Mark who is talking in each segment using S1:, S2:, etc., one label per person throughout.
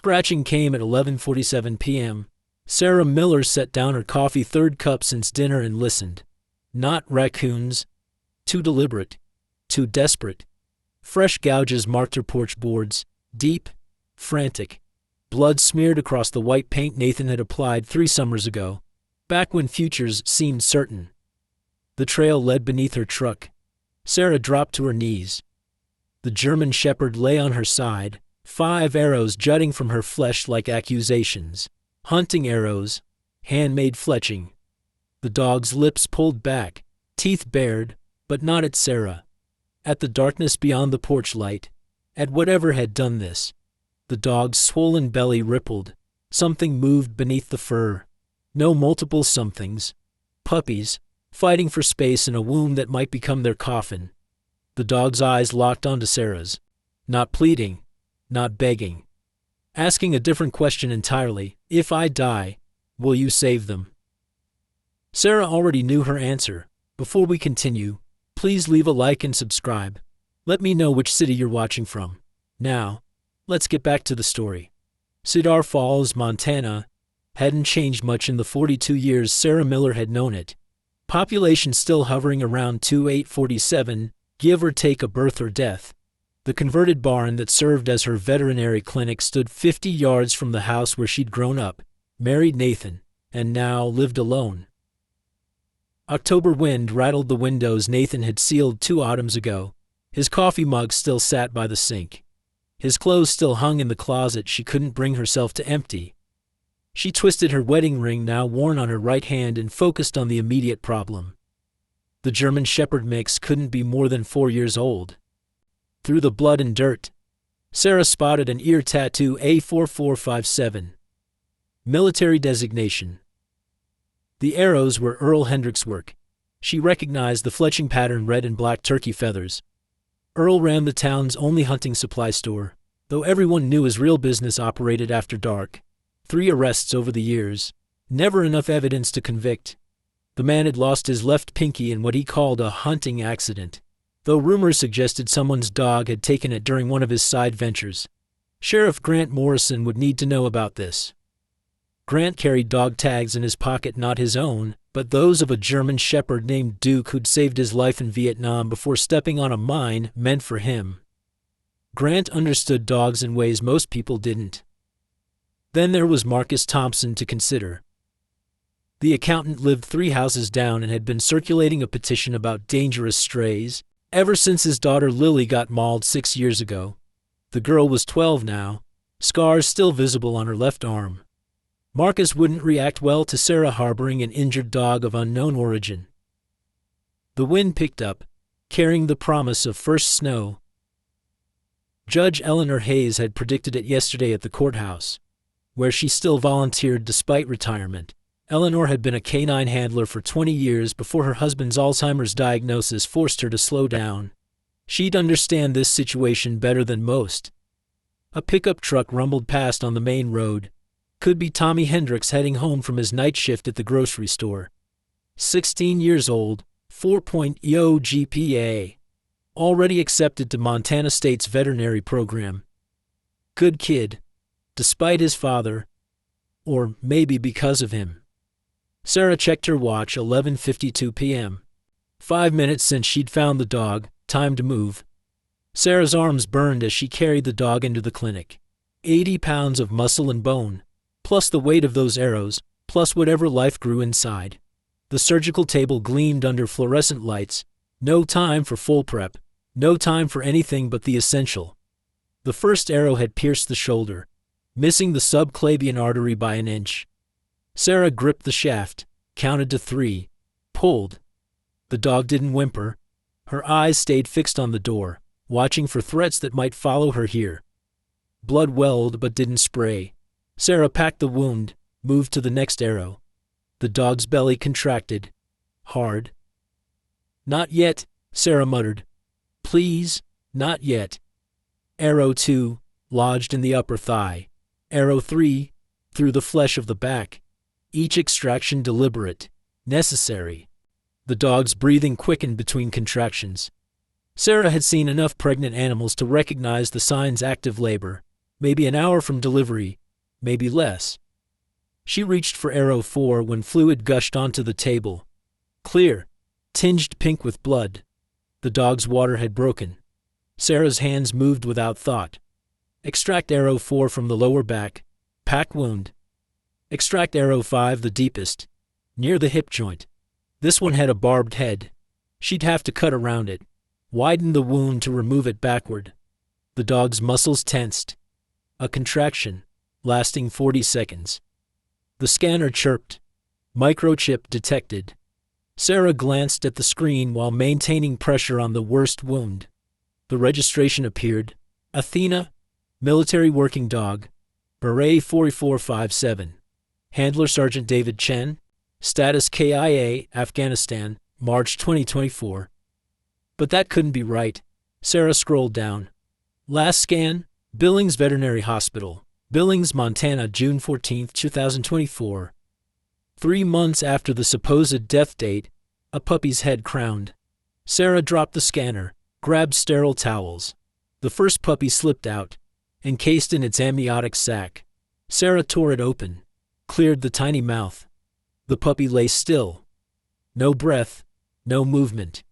S1: Scratching came at 11:47 p.m. Sarah Miller set down her coffee, third cup since dinner, and listened. Not raccoons. Too deliberate. Too desperate. Fresh gouges marked her porch boards. Deep. Frantic. Blood smeared across the white paint Nathan had applied 3 summers ago, back when futures seemed certain. The trail led beneath her truck. Sarah dropped to her knees. The German Shepherd lay on her side, 5 arrows jutting from her flesh like accusations. Hunting arrows. Handmade fletching. The dog's lips pulled back, teeth bared, but not at Sarah. At the darkness beyond the porch light. At whatever had done this. The dog's swollen belly rippled. Something moved beneath the fur. No multiple somethings. Puppies, fighting for space in a womb that might become their coffin. The dog's eyes locked onto Sarah's. Not pleading. Not begging. Asking a different question entirely. If I die, will you save them? Sarah already knew her answer. Before we continue, please leave a like and subscribe. Let me know which city you're watching from. Now, let's get back to the story. Cedar Falls, Montana, hadn't changed much in the 42 years Sarah Miller had known it. Population still hovering around 2847, give or take a birth or death. The converted barn that served as her veterinary clinic stood 50 yards from the house where she'd grown up, married Nathan, and now lived alone. October wind rattled the windows Nathan had sealed 2 autumns ago. His coffee mug still sat by the sink. His clothes still hung in the closet she couldn't bring herself to empty. She twisted her wedding ring, now worn on her right hand, and focused on the immediate problem. The German Shepherd mix couldn't be more than 4 years old. Through the blood and dirt, Sarah spotted an ear tattoo, A4457. Military designation. The arrows were Earl Hendrick's work. She recognized the fletching pattern, red and black turkey feathers. Earl ran the town's only hunting supply store, though everyone knew his real business operated after dark. 3 arrests over the years. Never enough evidence to convict. The man had lost his left pinky in what he called a hunting accident, though rumors suggested someone's dog had taken it during one of his side ventures. Sheriff Grant Morrison would need to know about this. Grant carried dog tags in his pocket, not his own, but those of a German Shepherd named Duke who'd saved his life in Vietnam before stepping on a mine meant for him. Grant understood dogs in ways most people didn't. Then there was Marcus Thompson to consider. The accountant lived 3 houses down and had been circulating a petition about dangerous strays ever since his daughter Lily got mauled 6 years ago. The girl was 12 now, scars still visible on her left arm. Marcus wouldn't react well to Sarah harboring an injured dog of unknown origin. The wind picked up, carrying the promise of first snow. Judge Eleanor Hayes had predicted it yesterday at the courthouse, where she still volunteered despite retirement. Eleanor had been a canine handler for 20 years before her husband's Alzheimer's diagnosis forced her to slow down. She'd understand this situation better than most. A pickup truck rumbled past on the main road. Could be Tommy Hendricks heading home from his night shift at the grocery store. 16 years old, 4.0 GPA. Already accepted to Montana State's veterinary program. Good kid, despite his father, or maybe because of him. Sarah checked her watch, 11:52 p.m. 5 minutes since she'd found the dog, time to move. Sarah's arms burned as she carried the dog into the clinic. 80 pounds of muscle and bone, plus the weight of those arrows, plus whatever life grew inside. The surgical table gleamed under fluorescent lights. No time for full prep. No time for anything but the essential. The first arrow had pierced the shoulder, missing the subclavian artery by an inch. Sarah gripped the shaft, counted to 3, pulled. The dog didn't whimper. Her eyes stayed fixed on the door, watching for threats that might follow her here. Blood welled but didn't spray. Sarah packed the wound, moved to the next arrow. The dog's belly contracted. Hard. Not yet, Sarah muttered. Please, not yet. Arrow 2, lodged in the upper thigh. Arrow 3, through the flesh of the back. Each extraction deliberate, necessary. The dog's breathing quickened between contractions. Sarah had seen enough pregnant animals to recognize the signs: active labor. Maybe an hour from delivery, maybe less. She reached for arrow 4 when fluid gushed onto the table. Clear, tinged pink with blood. The dog's water had broken. Sarah's hands moved without thought. Extract arrow 4 from the lower back. Pack wound. Extract arrow 5, the deepest, near the hip joint. This one had a barbed head. She'd have to cut around it, widen the wound to remove it backward. The dog's muscles tensed. A contraction, lasting 40 seconds. The scanner chirped. Microchip detected. Sarah glanced at the screen while maintaining pressure on the worst wound. The registration appeared. Athena, military working dog, Beret 4457. Handler Sergeant David Chen. Status KIA, Afghanistan, March 2024. But that couldn't be right. Sarah scrolled down. Last scan, Billings Veterinary Hospital, Billings, Montana, June 14, 2024. 3 months after the supposed death date, a puppy's head crowned. Sarah dropped the scanner, grabbed sterile towels. The first puppy slipped out, encased in its amniotic sac. Sarah tore it open, cleared the tiny mouth. The puppy lay still. No breath, no movement.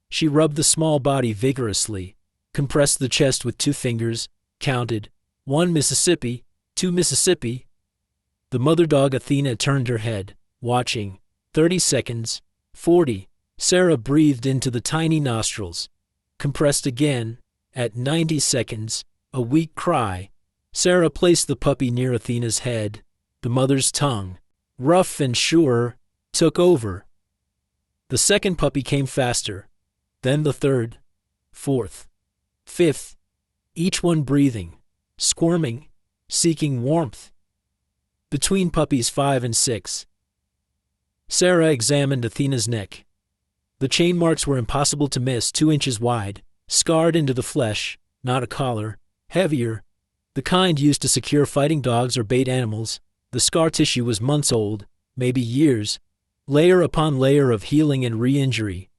S1: She rubbed the small body vigorously, compressed the chest with 2 fingers, counted, 1 Mississippi, 2 Mississippi. The mother dog Athena turned her head, watching. 30 seconds, 40. Sarah breathed into the tiny nostrils. Compressed again. At 90 seconds, a weak cry. Sarah placed the puppy near Athena's head. The mother's tongue, rough and sure, took over. The second puppy came faster. Then the third, fourth, fifth, each one breathing, squirming, seeking warmth. Between puppies 5 and 6. Sarah examined Athena's neck. The chain marks were impossible to miss, 2 inches wide, scarred into the flesh, not a collar, heavier, the kind used to secure fighting dogs or bait animals. The scar tissue was months old, maybe years, layer upon layer of healing and re-injury.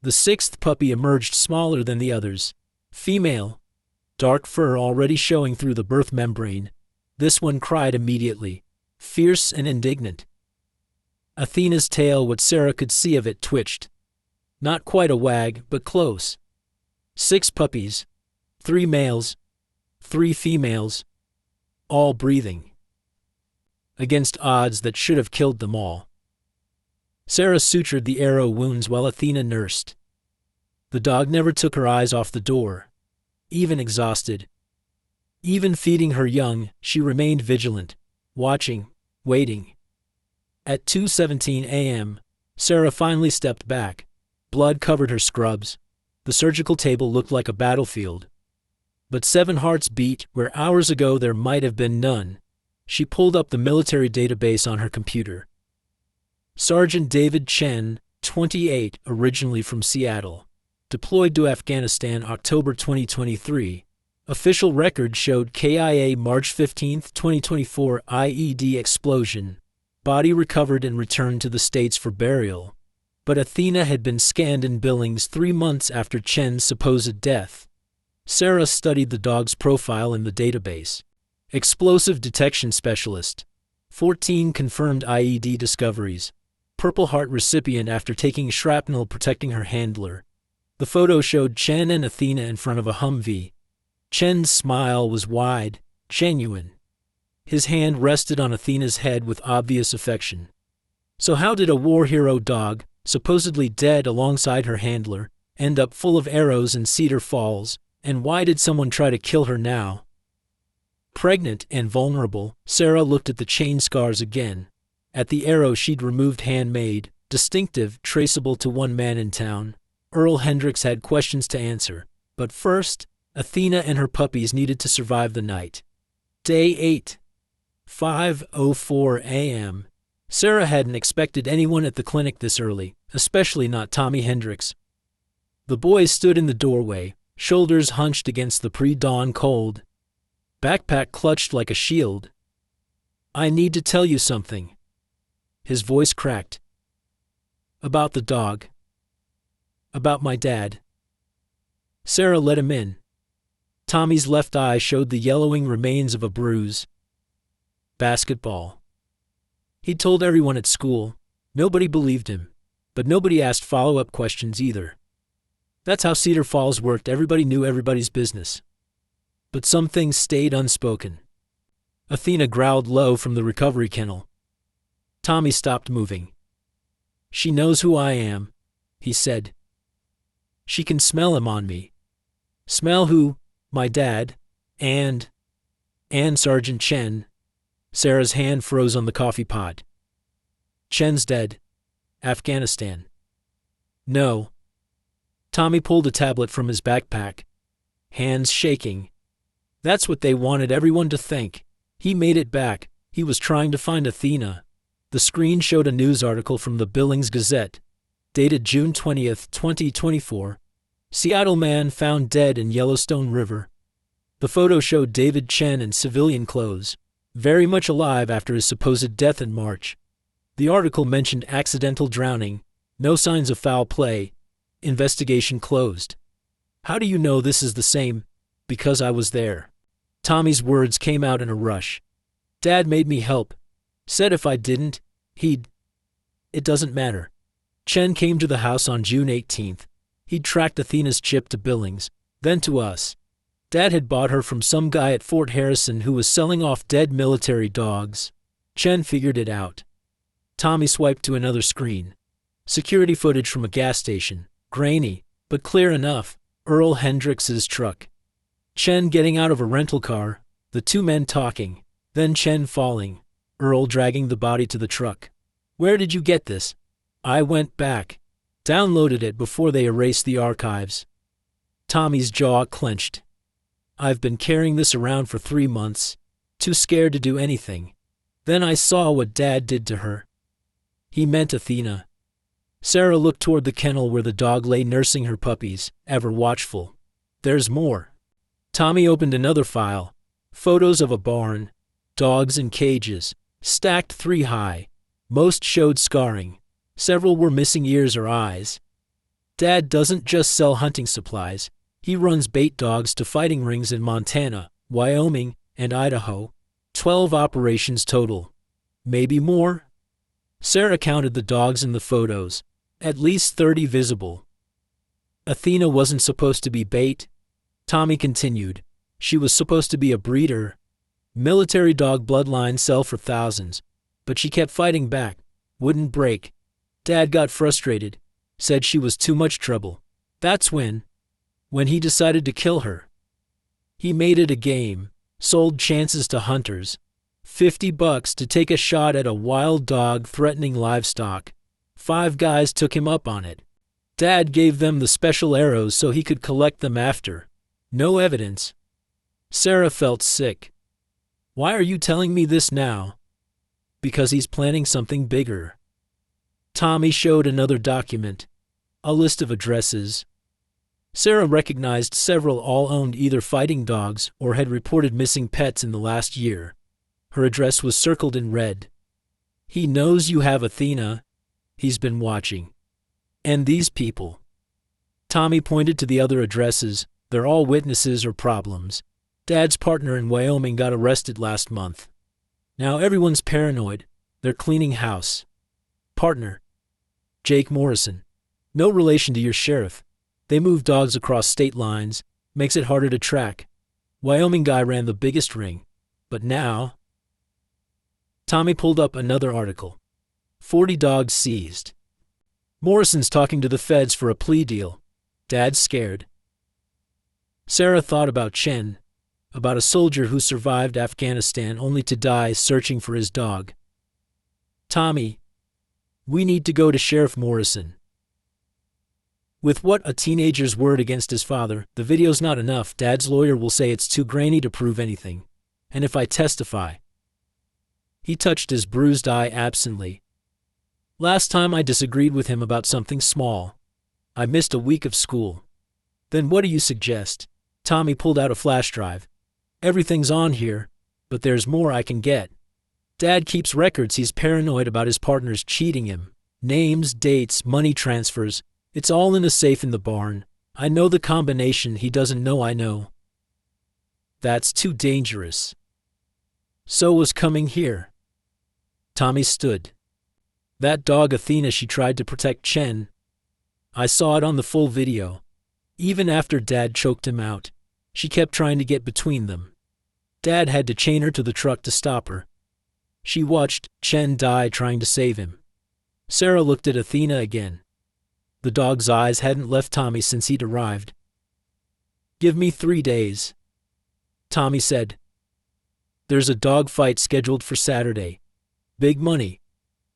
S1: The 6th puppy emerged smaller than the others. Female. Dark fur already showing through the birth membrane. This one cried immediately, fierce and indignant. Athena's tail, what Sarah could see of it, twitched. Not quite a wag, but close. 6 puppies. 3 males. 3 females. All breathing. Against odds that should have killed them all. Sarah sutured the arrow wounds while Athena nursed. The dog never took her eyes off the door. Even exhausted. Even feeding her young, she remained vigilant, watching, waiting. At 2:17 a.m., Sarah finally stepped back. Blood covered her scrubs. The surgical table looked like a battlefield. But 7 hearts beat where hours ago there might have been none. She pulled up the military database on her computer. Sergeant David Chen, 28, originally from Seattle. Deployed to Afghanistan October 2023. Official record showed KIA March 15, 2024 IED explosion. Body recovered and returned to the States for burial. But Athena had been scanned in Billings 3 months after Chen's supposed death. Sarah studied the dog's profile in the database. Explosive detection specialist. 14 confirmed IED discoveries. Purple Heart recipient after taking shrapnel protecting her handler. The photo showed Chen and Athena in front of a Humvee. Chen's smile was wide, genuine. His hand rested on Athena's head with obvious affection. So how did a war hero dog, supposedly dead alongside her handler, end up full of arrows in Cedar Falls, and why did someone try to kill her now? Pregnant and vulnerable, Sarah looked at the chain scars again. At the arrow she'd removed handmade, distinctive, traceable to one man in town. Earl Hendricks had questions to answer. But first, Athena and her puppies needed to survive the night. Day 8. 5:04 a.m. Sarah hadn't expected anyone at the clinic this early, especially not Tommy Hendricks. The boy stood in the doorway, shoulders hunched against the pre-dawn cold. Backpack clutched like a shield. "I need to tell you something." His voice cracked. "About the dog. About my dad." Sarah let him in. Tommy's left eye showed the yellowing remains of a bruise. Basketball. He told everyone at school. Nobody believed him, but nobody asked follow-up questions either. That's how Cedar Falls worked. Everybody knew everybody's business. But some things stayed unspoken. Athena growled low from the recovery kennel. Tommy stopped moving. "She knows who I am," he said. "She can smell him on me." "Smell who?" "My dad. And Sergeant Chen." Sarah's hand froze on the coffee pot. "Chen's dead. Afghanistan." "No." Tommy pulled a tablet from his backpack, hands shaking. "That's what they wanted everyone to think. He made it back. He was trying to find Athena." The screen showed a news article from the Billings Gazette, dated June 20th, 2024. "Seattle man found dead in Yellowstone River." The photo showed David Chen in civilian clothes, very much alive after his supposed death in March. The article mentioned accidental drowning, no signs of foul play, investigation closed. "How do you know this is the same?" "Because I was there." Tommy's words came out in a rush. "Dad made me help. Said if I didn't, he'd—" "It doesn't matter." Chen came to the house on June 18th. He'd tracked Athena's chip to Billings, then to us. Dad had bought her from some guy at Fort Harrison who was selling off dead military dogs. Chen figured it out. Tommy swiped to another screen. Security footage from a gas station. Grainy, but clear enough. Earl Hendricks's truck. Chen getting out of a rental car, the two men talking, then Chen falling, Earl dragging the body to the truck. "Where did you get this?" "I went back. Downloaded it before they erased the archives." Tommy's jaw clenched. "I've been carrying this around for 3 months, too scared to do anything. Then I saw what Dad did to her." He meant Athena. Sarah looked toward the kennel where the dog lay nursing her puppies, ever watchful. "There's more." Tommy opened another file. Photos of a barn. Dogs in cages, stacked 3 high. Most showed scarring. Several were missing ears or eyes. Dad doesn't just sell hunting supplies. He runs bait dogs to fighting rings in Montana, Wyoming, and Idaho. 12 operations total. Maybe more? Sarah counted the dogs in the photos. At least 30 visible. Athena wasn't supposed to be bait. Tommy continued. She was supposed to be a breeder. Military dog bloodlines sell for thousands. But she kept fighting back. Wouldn't break. Dad got frustrated. Said she was too much trouble. That's when he decided to kill her. He made it a game. Sold chances to hunters. $50 to take a shot at a wild dog threatening livestock. 5 guys took him up on it. Dad gave them the special arrows so he could collect them after. No evidence. Sarah felt sick. "Why are you telling me this now?" "Because he's planning something bigger." Tommy showed another document. A list of addresses. Sarah recognized several all owned either fighting dogs or had reported missing pets in the last year. Her address was circled in red. "He knows you have Athena. He's been watching. And these people." Tommy pointed to the other addresses. "They're all witnesses or problems. Dad's partner in Wyoming got arrested last month. Now everyone's paranoid. They're cleaning house. Partner. Jake Morrison. No relation to your sheriff. They move dogs across state lines. Makes it harder to track. Wyoming guy ran the biggest ring. But now..." Tommy pulled up another article. 40 dogs seized. Morrison's talking to the feds for a plea deal. Dad's scared. Sarah thought about Chen, about a soldier who survived Afghanistan only to die searching for his dog. "Tommy, we need to go to Sheriff Morrison." With what a teenager's word against his father, the video's not enough. Dad's lawyer will say it's too grainy to prove anything. And if I testify... He touched his bruised eye absently. "Last time I disagreed with him about something small. I missed a week of school." "Then what do you suggest?" Tommy pulled out a flash drive. "Everything's on here, but there's more I can get. Dad keeps records. He's paranoid about his partners cheating him. Names, dates, money transfers. It's all in a safe in the barn. I know the combination he doesn't know I know." That's too dangerous. So was coming here. Tommy stood. That dog Athena, she tried to protect Chen. I saw it on the full video. Even after Dad choked him out, she kept trying to get between them. Dad had to chain her to the truck to stop her. She watched Chen die trying to save him. Sarah looked at Athena again. The dog's eyes hadn't left Tommy since he'd arrived. Give me 3 days. Tommy said. There's a dog fight scheduled for Saturday. Big money.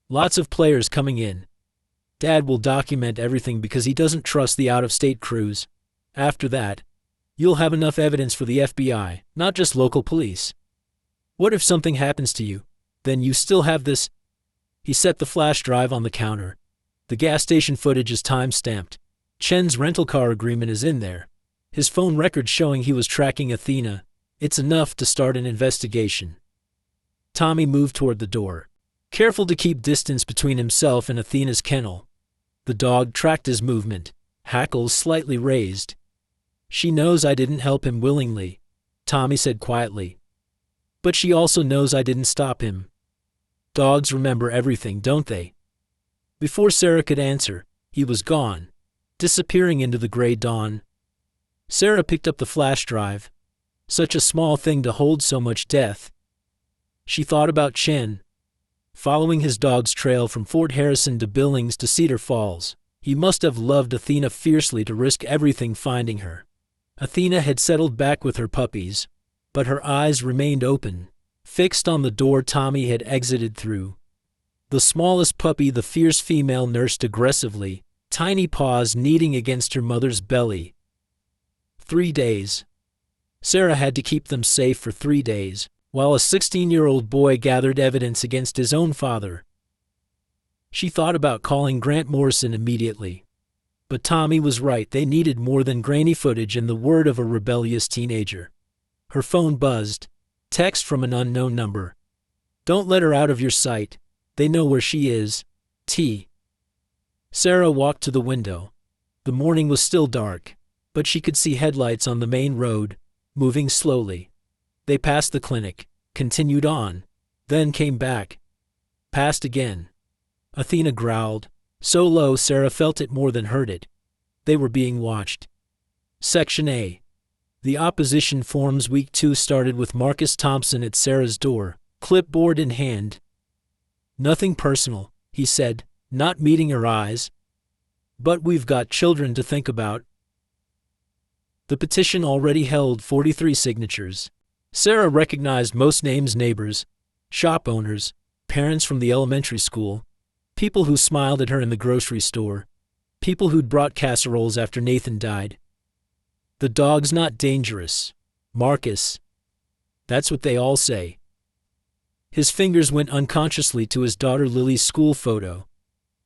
S1: Lots of players coming in. Dad will document everything because he doesn't trust the out-of-state crews. After that, you'll have enough evidence for the FBI, not just local police. What if something happens to you? Then you still have this. He set the flash drive on the counter. The gas station footage is time-stamped. Chen's rental car agreement is in there. His phone record showing he was tracking Athena. It's enough to start an investigation. Tommy moved toward the door, careful to keep distance between himself and Athena's kennel. The dog tracked his movement, hackles slightly raised. She knows I didn't help him willingly, Tommy said quietly. But she also knows I didn't stop him. Dogs remember everything, don't they? Before Sarah could answer, he was gone, disappearing into the gray dawn. Sarah picked up the flash drive. Such a small thing to hold so much death. She thought about Chen. Following his dog's trail from Fort Harrison to Billings to Cedar Falls, he must have loved Athena fiercely to risk everything finding her. Athena had settled back with her puppies, but her eyes remained open, fixed on the door Tommy had exited through. The smallest puppy the fierce female nursed aggressively, tiny paws kneading against her mother's belly. 3 days. Sarah had to keep them safe for 3 days, while a 16-year-old boy gathered evidence against his own father. She thought about calling Grant Morrison immediately. But Tommy was right, they needed more than grainy footage and the word of a rebellious teenager. Her phone buzzed. Text from an unknown number. Don't let her out of your sight. They know where she is. T. Sarah walked to the window. The morning was still dark, but she could see headlights on the main road, moving slowly. They passed the clinic, continued on, then came back. Passed again. Athena growled, so low Sarah felt it more than heard it. They were being watched. Section A. The opposition forms week 2 started with Marcus Thompson at Sarah's door, clipboard in hand. Nothing personal, he said, not meeting her eyes. But we've got children to think about. The petition already held 43 signatures. Sarah recognized most names: neighbors, shop owners, parents from the elementary school, people who smiled at her in the grocery store, people who'd brought casseroles after Nathan died. The dog's not dangerous, Marcus. That's what they all say. His fingers went unconsciously to his daughter Lily's school photo,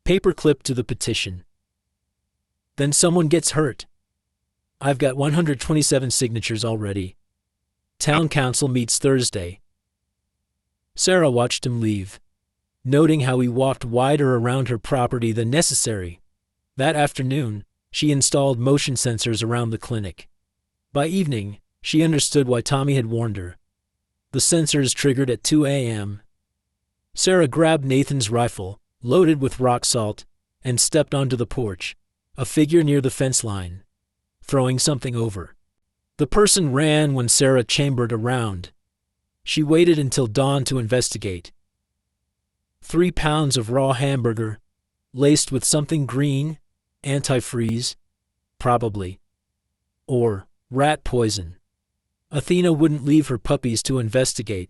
S1: paperclipped to the petition. Then someone gets hurt. I've got 127 signatures already. Town council meets Thursday. Sarah watched him leave, noting how he walked wider around her property than necessary. That afternoon, she installed motion sensors around the clinic. By evening, she understood why Tommy had warned her. The sensors triggered at 2 a.m. Sarah grabbed Nathan's rifle, loaded with rock salt, and stepped onto the porch, a figure near the fence line, throwing something over. The person ran when Sarah chambered around. She waited until dawn to investigate. 3 pounds of raw hamburger, laced with something green, antifreeze, probably. Or rat poison. Athena wouldn't leave her puppies to investigate,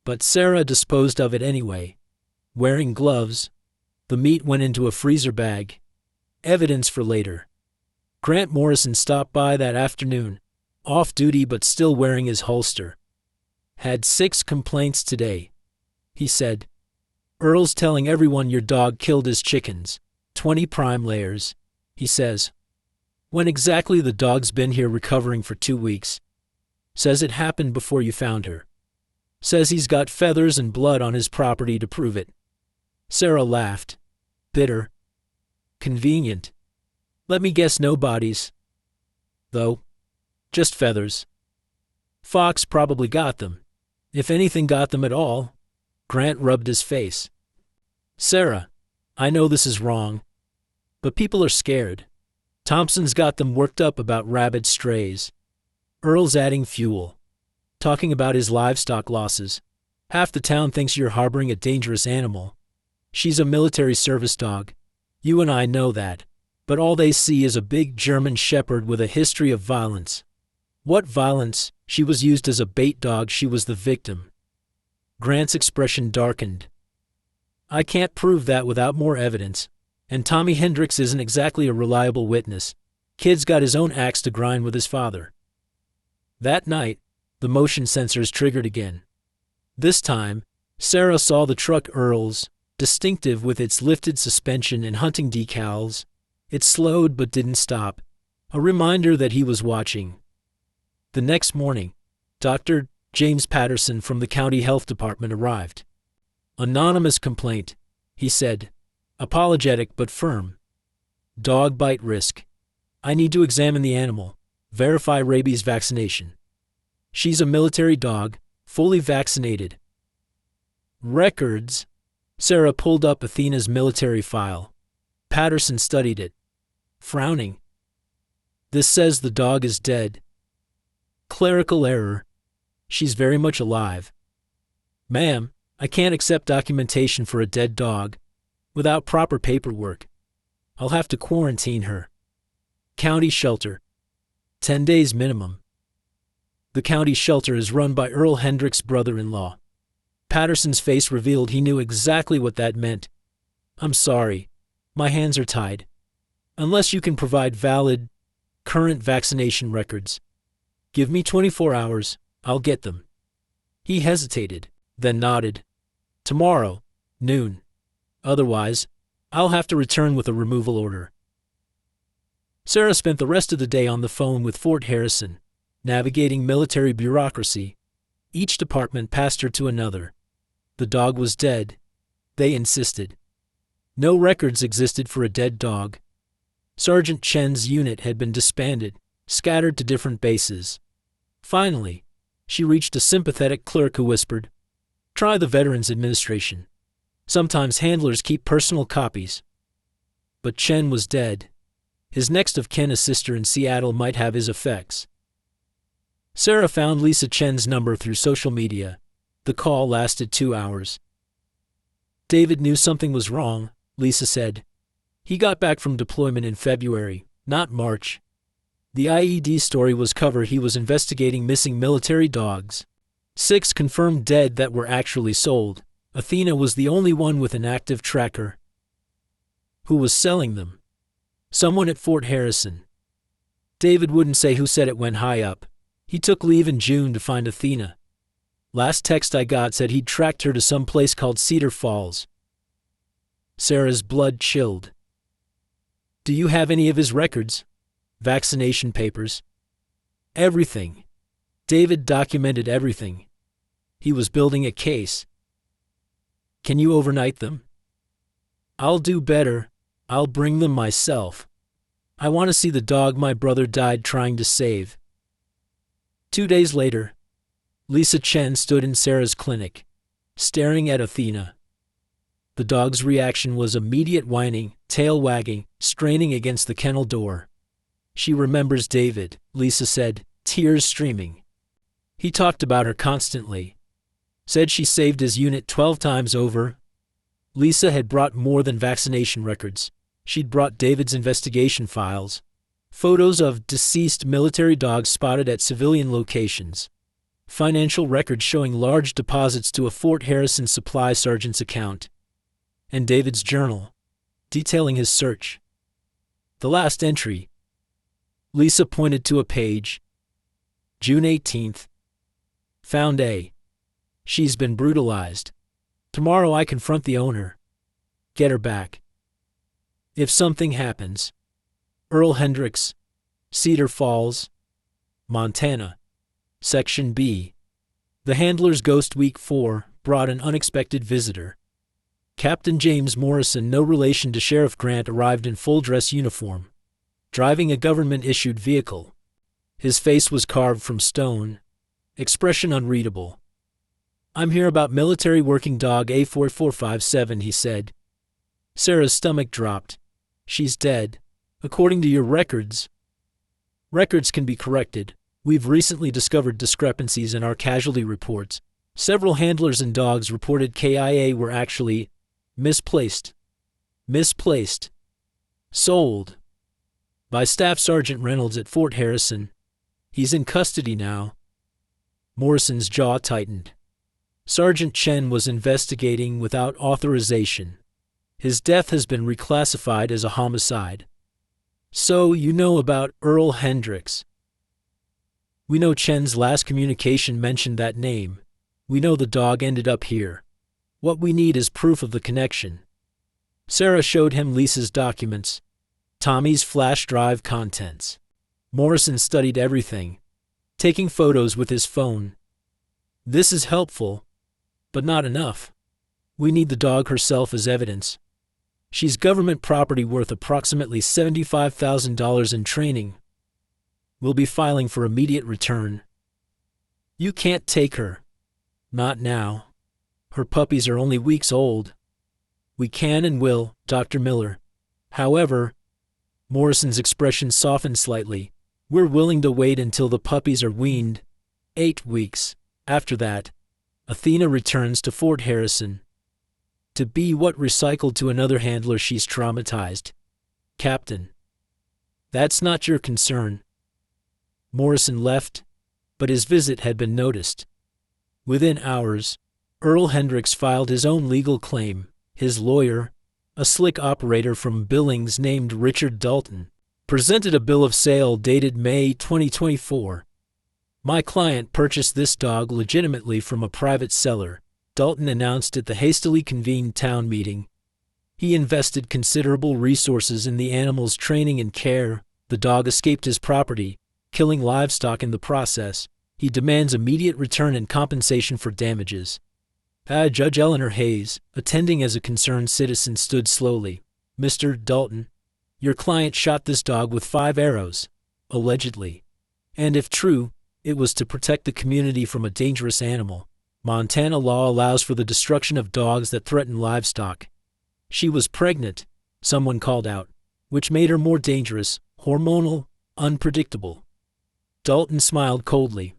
S1: but Sarah disposed of it anyway. Wearing gloves, the meat went into a freezer bag. Evidence for later. Grant Morrison stopped by that afternoon, off-duty but still wearing his holster. Had 6 complaints today, he said. Earl's telling everyone your dog killed his chickens. 20 prime layers, he says. When exactly the dog's been here recovering for 2 weeks. Says it happened before you found her. Says he's got feathers and blood on his property to prove it. Sarah laughed. Bitter. Convenient. Let me guess, no bodies. Though. Just feathers. Fox probably got them. If anything got them at all. Grant rubbed his face. Sarah, I know this is wrong, but people are scared. Thompson's got them worked up about rabid strays. Earl's adding fuel, talking about his livestock losses. Half the town thinks you're harboring a dangerous animal. She's a military service dog. You and I know that. But all they see is a big German shepherd with a history of violence. What violence? She was used as a bait dog. She was the victim. Grant's expression darkened. I can't prove that without more evidence. And Tommy Hendricks isn't exactly a reliable witness. Kid's got his own axe to grind with his father. That night, the motion sensors triggered again. This time, Sarah saw the truck Earl's, distinctive with its lifted suspension and hunting decals. It slowed but didn't stop, a reminder that he was watching. The next morning, Dr. James Patterson from the county health department arrived. Anonymous complaint, he said, apologetic but firm. Dog bite risk. I need to examine the animal, verify rabies vaccination. She's a military dog, fully vaccinated. Records. Sarah pulled up Athena's military file. Patterson studied it, frowning. This says the dog is dead. Clerical error. She's very much alive. Ma'am, I can't accept documentation for a dead dog without proper paperwork. I'll have to quarantine her. County shelter. 10 days minimum. The county shelter is run by Earl Hendricks' brother-in-law. Patterson's face revealed he knew exactly what that meant. I'm sorry. My hands are tied. Unless you can provide valid, current vaccination records. Give me 24 hours, I'll get them. He hesitated, then nodded. Tomorrow, noon. Otherwise, I'll have to return with a removal order. Sarah spent the rest of the day on the phone with Fort Harrison, navigating military bureaucracy. Each department passed her to another. The dog was dead, they insisted. No records existed for a dead dog. Sergeant Chen's unit had been disbanded, scattered to different bases. Finally, she reached a sympathetic clerk who whispered, "Try the Veterans Administration. Sometimes handlers keep personal copies." But Chen was dead. His next of kin, a sister in Seattle, might have his effects. Sarah found Lisa Chen's number through social media. The call lasted 2 hours. David knew something was wrong, Lisa said. He got back from deployment in February, not March. The IED story was covered. He was investigating missing military dogs. 6 confirmed dead that were actually sold. Athena was the only one with an active tracker. Who was selling them? Someone at Fort Harrison. David wouldn't say who said it went high up. He took leave in June to find Athena. Last text I got said he'd tracked her to some place called Cedar Falls. Sarah's blood chilled. Do you have any of his records? Vaccination papers? Everything. David documented everything. He was building a case. Can you overnight them? I'll do better. I'll bring them myself. I want to see the dog my brother died trying to save. 2 days later, Lisa Chen stood in Sarah's clinic, staring at Athena. The dog's reaction was immediate whining, tail wagging, straining against the kennel door. She remembers David, Lisa said, tears streaming. He talked about her constantly. Said she saved his unit 12 times over. Lisa had brought more than vaccination records. She'd brought David's investigation files. Photos of deceased military dogs spotted at civilian locations. Financial records showing large deposits to a Fort Harrison supply sergeant's account. And David's journal, detailing his search. The last entry. Lisa pointed to a page. June 18th. Found A. She's been brutalized. Tomorrow I confront the owner. Get her back. If something happens. Earl Hendricks, Cedar Falls, Montana. Section B. The handler's ghost. Week 4 brought an unexpected visitor. Captain James Morrison, no relation to Sheriff Grant, arrived in full-dress uniform, driving a government-issued vehicle. His face was carved from stone, expression unreadable. "I'm here about military working dog A4457, he said. Sarah's stomach dropped. "She's dead. According to your records." "Records can be corrected. We've recently discovered discrepancies in our casualty reports. Several handlers and dogs reported KIA were actually misplaced. Misplaced. Sold. By Staff Sergeant Reynolds at Fort Harrison. He's in custody now." Morrison's jaw tightened. Sergeant Chen was investigating without authorization. His death has been reclassified as a homicide. "So you know about Earl Hendricks?" "We know Chen's last communication mentioned that name. We know the dog ended up here. What we need is proof of the connection." Sarah showed him Lisa's documents, Tommy's flash drive contents. Morrison studied everything, taking photos with his phone. "This is helpful, but not enough. We need the dog herself as evidence. She's government property worth approximately $75,000 in training. We'll be filing for immediate return." "You can't take her." "Not now. Her puppies are only weeks old." "We can and will, Dr. Miller. However," Morrison's expression softened slightly, "we're willing to wait until the puppies are weaned. 8 weeks. After that, Athena returns to Fort Harrison. To be what recycled to another handler she's traumatized. Captain. That's not your concern." Morrison left, but his visit had been noticed. Within hours, Earl Hendricks filed his own legal claim. His lawyer, a slick operator from Billings named Richard Dalton, presented a bill of sale dated May 2024. "My client purchased this dog legitimately from a private seller," Dalton announced at the hastily convened town meeting. "He invested considerable resources in the animal's training and care. The dog escaped his property, killing livestock in the process. He demands immediate return and compensation for damages." Judge Eleanor Hayes, attending as a concerned citizen, stood slowly. "Mr. Dalton, your client shot this dog with 5 arrows, allegedly. And if true, it was to protect the community from a dangerous animal. Montana law allows for the destruction of dogs that threaten livestock." "She was pregnant," someone called out, "which made her more dangerous, hormonal, unpredictable." Dalton smiled coldly.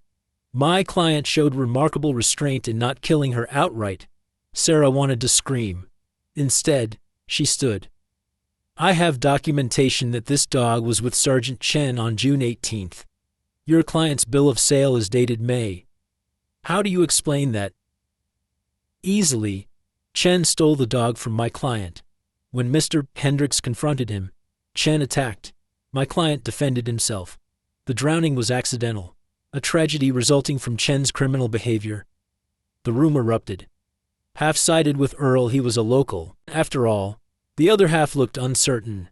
S1: "My client showed remarkable restraint in not killing her outright." Sarah wanted to scream. Instead, she stood. "I have documentation that this dog was with Sergeant Chen on June 18th. Your client's bill of sale is dated May. How do you explain that?" "Easily. Chen stole the dog from my client. When Mr. Hendricks confronted him, Chen attacked. My client defended himself. The drowning was accidental, a tragedy resulting from Chen's criminal behavior." The room erupted. Half-sided with Earl, he was a local, after all. The other half looked uncertain.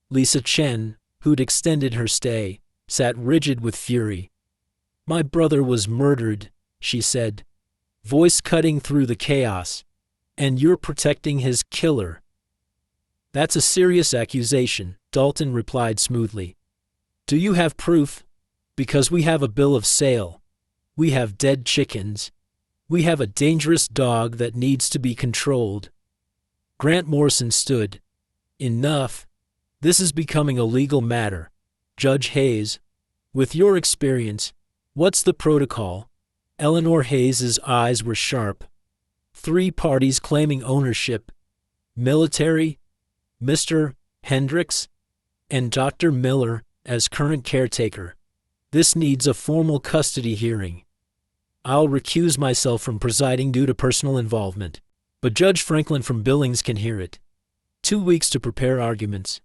S1: Lisa Chen, who'd extended her stay, sat rigid with fury. "My brother was murdered," she said, voice cutting through the chaos. "And you're protecting his killer." "That's a serious accusation," Dalton replied smoothly. "Do you have proof? Because we have a bill of sale. We have dead chickens. We have a dangerous dog that needs to be controlled." Grant Morrison stood. "Enough. This is becoming a legal matter. Judge Hayes, with your experience, what's the protocol?" Eleanor Hayes's eyes were sharp. 3 parties claiming ownership: military, Mr. Hendricks, and Dr. Miller as current caretaker. This needs a formal custody hearing. I'll recuse myself from presiding due to personal involvement, but Judge Franklin from Billings can hear it. 2 weeks to prepare arguments.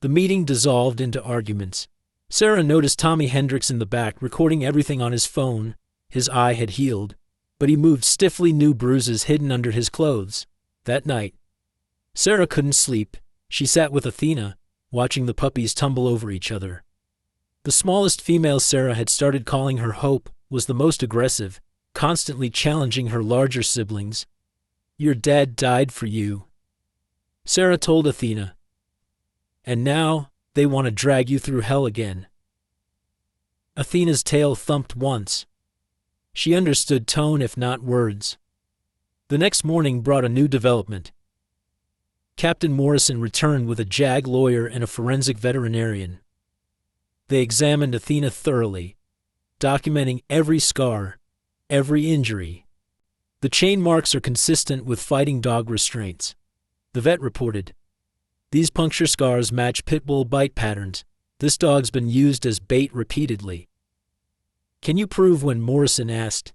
S1: The meeting dissolved into arguments. Sarah noticed Tommy Hendricks in the back recording everything on his phone. His eye had healed, but he moved stiffly, new bruises hidden under his clothes. That night, Sarah couldn't sleep. She sat with Athena, watching the puppies tumble over each other. The smallest female, Sarah had started calling her Hope, was the most aggressive, constantly challenging her larger siblings. "Your dad died for you," Sarah told Athena. "And now they want to drag you through hell again." Athena's tail thumped once. She understood tone if not words. The next morning brought a new development. Captain Morrison returned with a JAG lawyer and a forensic veterinarian. They examined Athena thoroughly, documenting every scar, every injury. The chain marks are consistent with fighting dog restraints. The vet reported, "These puncture scars match pit bull bite patterns. This dog's been used as bait repeatedly." "Can you prove?" when Morrison asked.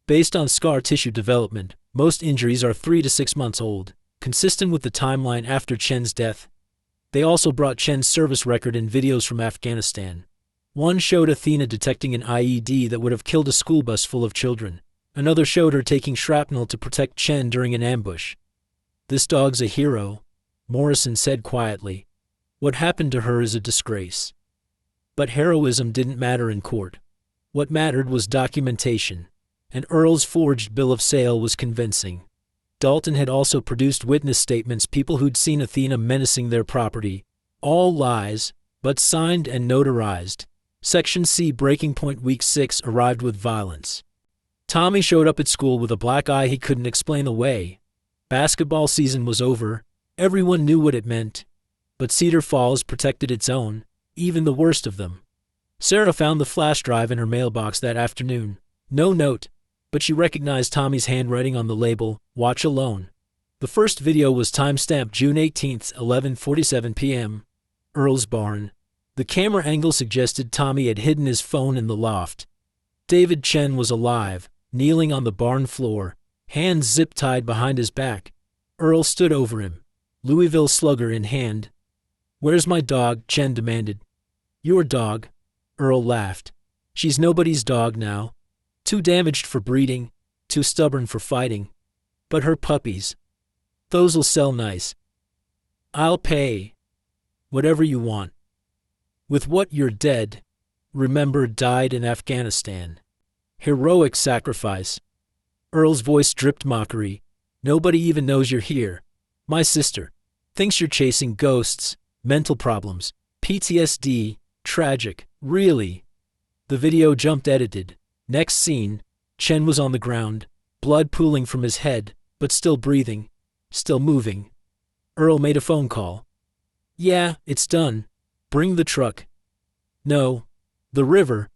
S1: "Based on scar tissue development, most injuries are 3 to 6 months old, consistent with the timeline after Chen's death." They also brought Chen's service record and videos from Afghanistan. One showed Athena detecting an IED that would have killed a school bus full of children. Another showed her taking shrapnel to protect Chen during an ambush. "This dog's a hero," Morrison said quietly. "What happened to her is a disgrace." But heroism didn't matter in court. What mattered was documentation, and Earl's forged bill of sale was convincing. Dalton had also produced witness statements, people who'd seen Athena menacing their property. All lies, but signed and notarized. Section C breaking point week 6 arrived with violence. Tommy showed up at school with a black eye he couldn't explain away. Basketball season was over. Everyone knew what it meant. But Cedar Falls protected its own, even the worst of them. Sarah found the flash drive in her mailbox that afternoon. No note, but she recognized Tommy's handwriting on the label, "Watch Alone." The first video was time-stamped June 18th, 11:47 p.m. Earl's barn. The camera angle suggested Tommy had hidden his phone in the loft. David Chen was alive, kneeling on the barn floor, hands zip-tied behind his back. Earl stood over him, Louisville Slugger in hand. "Where's my dog?" Chen demanded. "Your dog," Earl laughed. "She's nobody's dog now. Too damaged for breeding, too stubborn for fighting. But her puppies, those'll sell nice. I'll pay whatever you want. With what you're dead, remember, died in Afghanistan. Heroic sacrifice." Earl's voice dripped mockery. "Nobody even knows you're here. My sister thinks you're chasing ghosts, mental problems, PTSD, tragic, really." The video jumped edited. Next scene, Chen was on the ground, blood pooling from his head, but still breathing, still moving. Earl made a phone call. "Yeah, it's done. Bring the truck." "No, the river.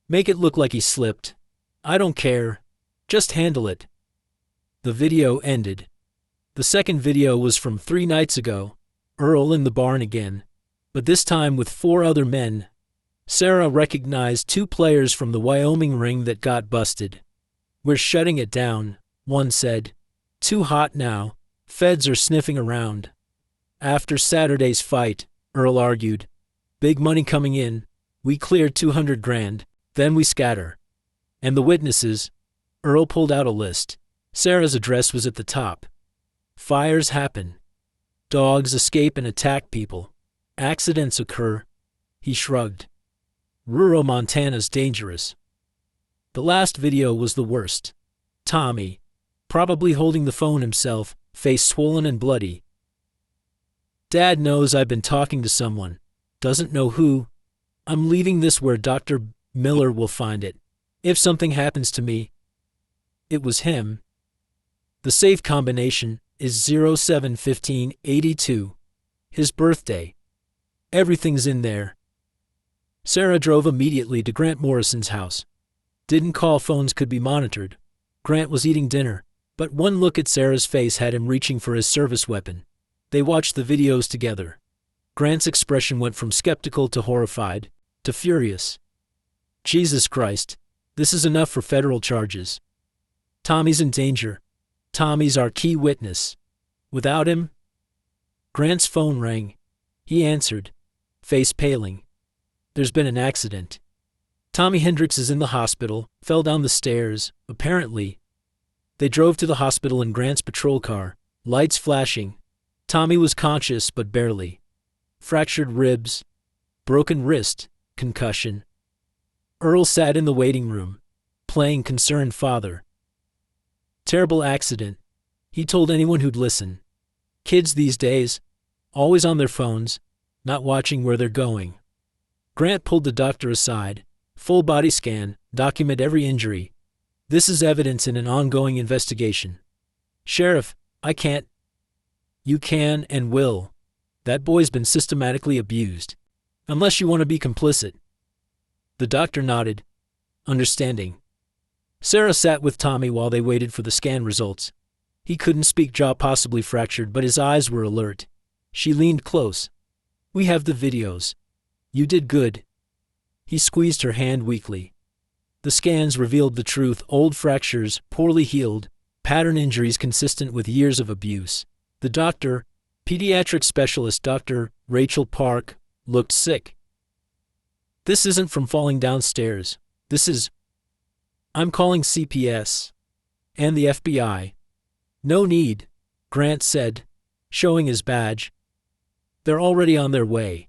S1: Make it look like he slipped. I don't care. Just handle it." The video ended. The second video was from 3 nights ago. Earl in the barn again, but this time with 4 other men. Sarah recognized 2 players from the Wyoming ring that got busted. "We're shutting it down," one said. "Too hot now. Feds are sniffing around." "After Saturday's fight," Earl argued. "Big money coming in. We clear 200 grand, then we scatter." "And the witnesses?" Earl pulled out a list. Sarah's address was at the top. "Fires happen. Dogs escape and attack people. Accidents occur." He shrugged. "Rural Montana's dangerous." The last video was the worst. Tommy, probably holding the phone himself, face swollen and bloody. "Dad knows I've been talking to someone. Doesn't know who. I'm leaving this where Dr. Miller will find it. If something happens to me." It was him. The safe combination is 071582. His birthday. Everything's in there. Sarah drove immediately to Grant Morrison's house. Didn't call, phones could be monitored. Grant was eating dinner, but one look at Sarah's face had him reaching for his service weapon. They watched the videos together. Grant's expression went from skeptical to horrified, to furious. "Jesus Christ, this is enough for federal charges. Tommy's in danger. Tommy's our key witness. Without him..." Grant's phone rang. He answered, face paling. "There's been an accident. Tommy Hendricks is in the hospital, fell down the stairs, apparently." They drove to the hospital in Grant's patrol car, lights flashing. Tommy was conscious, but barely. Fractured ribs, broken wrist, concussion. Earl sat in the waiting room, playing concerned father. "Terrible accident," he told anyone who'd listen. "Kids these days, always on their phones, not watching where they're going." Grant pulled the doctor aside. "Full body scan, document every injury." This is evidence in an ongoing investigation. Sheriff, I can't. You can and will. That boy's been systematically abused. Unless you want to be complicit. The doctor nodded, understanding. Sarah sat with Tommy while they waited for the scan results. He couldn't speak, jaw possibly fractured, but his eyes were alert. She leaned close. We have the videos. You did good. He squeezed her hand weakly. The scans revealed the truth: old fractures, poorly healed, pattern injuries consistent with years of abuse. The doctor, pediatric specialist Dr. Rachel Park, looked sick. This isn't from falling downstairs. This is... I'm calling CPS. And the FBI. No need, Grant said, showing his badge. They're already on their way.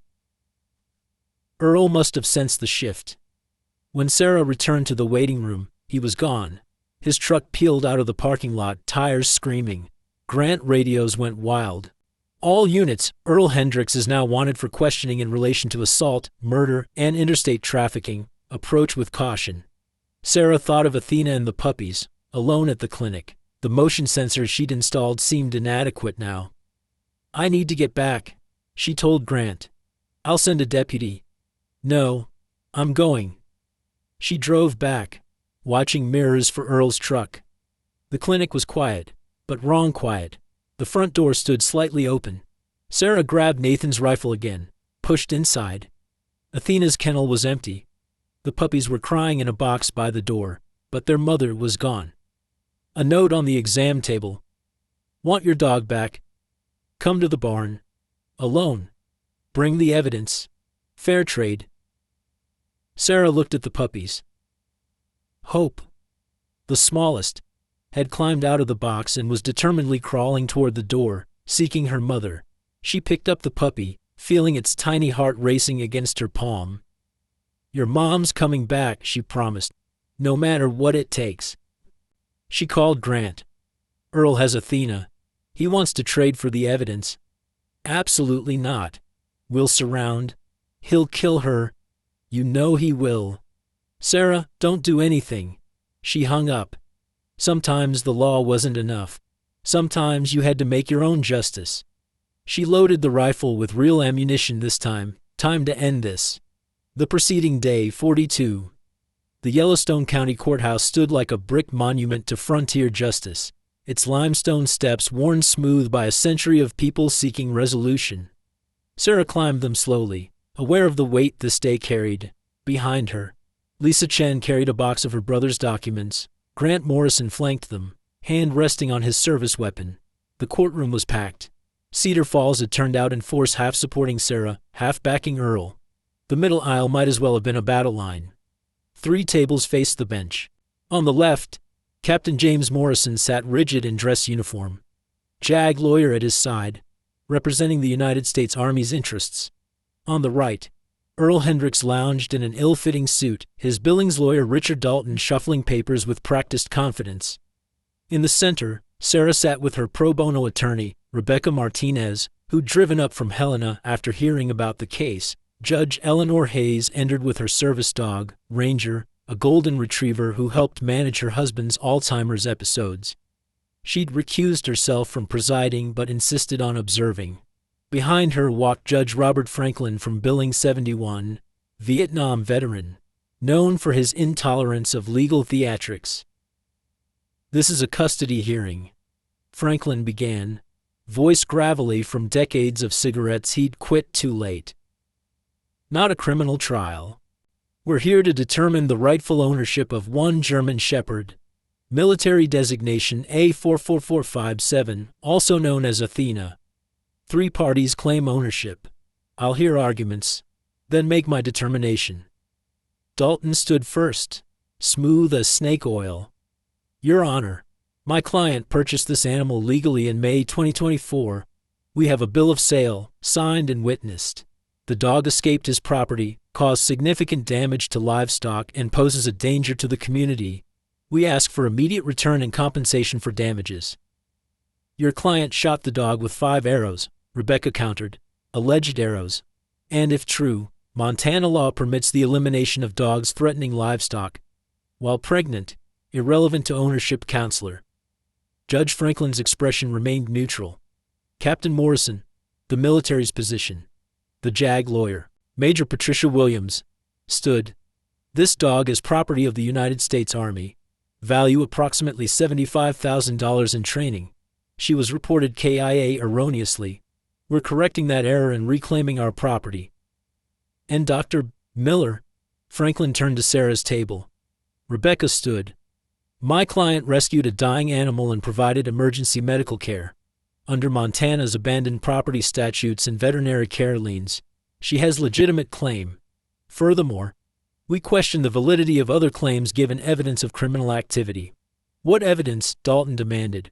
S1: Earl must have sensed the shift. When Sarah returned to the waiting room, he was gone. His truck peeled out of the parking lot, tires screaming. Grant radios went wild. All units, Earl Hendricks is now wanted for questioning in relation to assault, murder, and interstate trafficking. Approach with caution. Sarah thought of Athena and the puppies, alone at the clinic. The motion sensors she'd installed seemed inadequate now. I need to get back, she told Grant. I'll send a deputy. No, I'm going. She drove back, watching mirrors for Earl's truck. The clinic was quiet, but wrong quiet. The front door stood slightly open. Sarah grabbed Nathan's rifle again, pushed inside. Athena's kennel was empty. The puppies were crying in a box by the door, but their mother was gone. A note on the exam table. Want your dog back? Come to the barn. Alone. Bring the evidence. Fair trade. Sarah looked at the puppies. Hope, the smallest, had climbed out of the box and was determinedly crawling toward the door, seeking her mother. She picked up the puppy, feeling its tiny heart racing against her palm. Your mom's coming back, she promised, no matter what it takes. She called Grant. Earl has Athena. He wants to trade for the evidence. Absolutely not. We'll surround. He'll kill her. You know he will. Sarah, don't do anything. She hung up. Sometimes the law wasn't enough. Sometimes you had to make your own justice. She loaded the rifle with real ammunition this time. Time to end this. The preceding day, 42. The Yellowstone County Courthouse stood like a brick monument to frontier justice, its limestone steps worn smooth by a century of people seeking resolution. Sarah climbed them slowly, aware of the weight this day carried. Behind her, Lisa Chen carried a box of her brother's documents. Grant Morrison flanked them, hand resting on his service weapon. The courtroom was packed. Cedar Falls had turned out in force, half supporting Sarah, half backing Earl. The middle aisle might as well have been a battle line. 3 tables faced the bench. On the left, Captain James Morrison sat rigid in dress uniform. JAG lawyer at his side, representing the United States Army's interests. On the right, Earl Hendricks lounged in an ill-fitting suit, his Billings lawyer Richard Dalton shuffling papers with practiced confidence. In the center, Sarah sat with her pro bono attorney, Rebecca Martinez, who'd driven up from Helena after hearing about the case. Judge Eleanor Hayes entered with her service dog, Ranger, a golden retriever who helped manage her husband's Alzheimer's episodes. She'd recused herself from presiding but insisted on observing. Behind her walked Judge Robert Franklin from Billings 71, Vietnam veteran, known for his intolerance of legal theatrics. This is a custody hearing, Franklin began, voice gravelly from decades of cigarettes he'd quit too late. Not a criminal trial. We're here to determine the rightful ownership of one German Shepherd, military designation A44457, also known as Athena. 3 parties claim ownership. I'll hear arguments, then make my determination. Dalton stood first, smooth as snake oil. Your Honor, my client purchased this animal legally in May 2024. We have a bill of sale, signed and witnessed. The dog escaped his property, caused significant damage to livestock, and poses a danger to the community. We ask for immediate return and compensation for damages. Your client shot the dog with 5 arrows, Rebecca countered, alleged arrows. And if true, Montana law permits the elimination of dogs threatening livestock. While pregnant, irrelevant to ownership, counselor. Judge Franklin's expression remained neutral. Captain Morrison, the military's position. The JAG lawyer, Major Patricia Williams, stood. This dog is property of the United States Army. Value approximately $75,000 in training. She was reported KIA erroneously. We're correcting that error and reclaiming our property. And Dr. Miller, Franklin turned to Sarah's table. Rebecca stood. My client rescued a dying animal and provided emergency medical care. Under Montana's abandoned property statutes and veterinary care liens, she has legitimate claim. Furthermore, we question the validity of other claims given evidence of criminal activity. What evidence? Dalton demanded.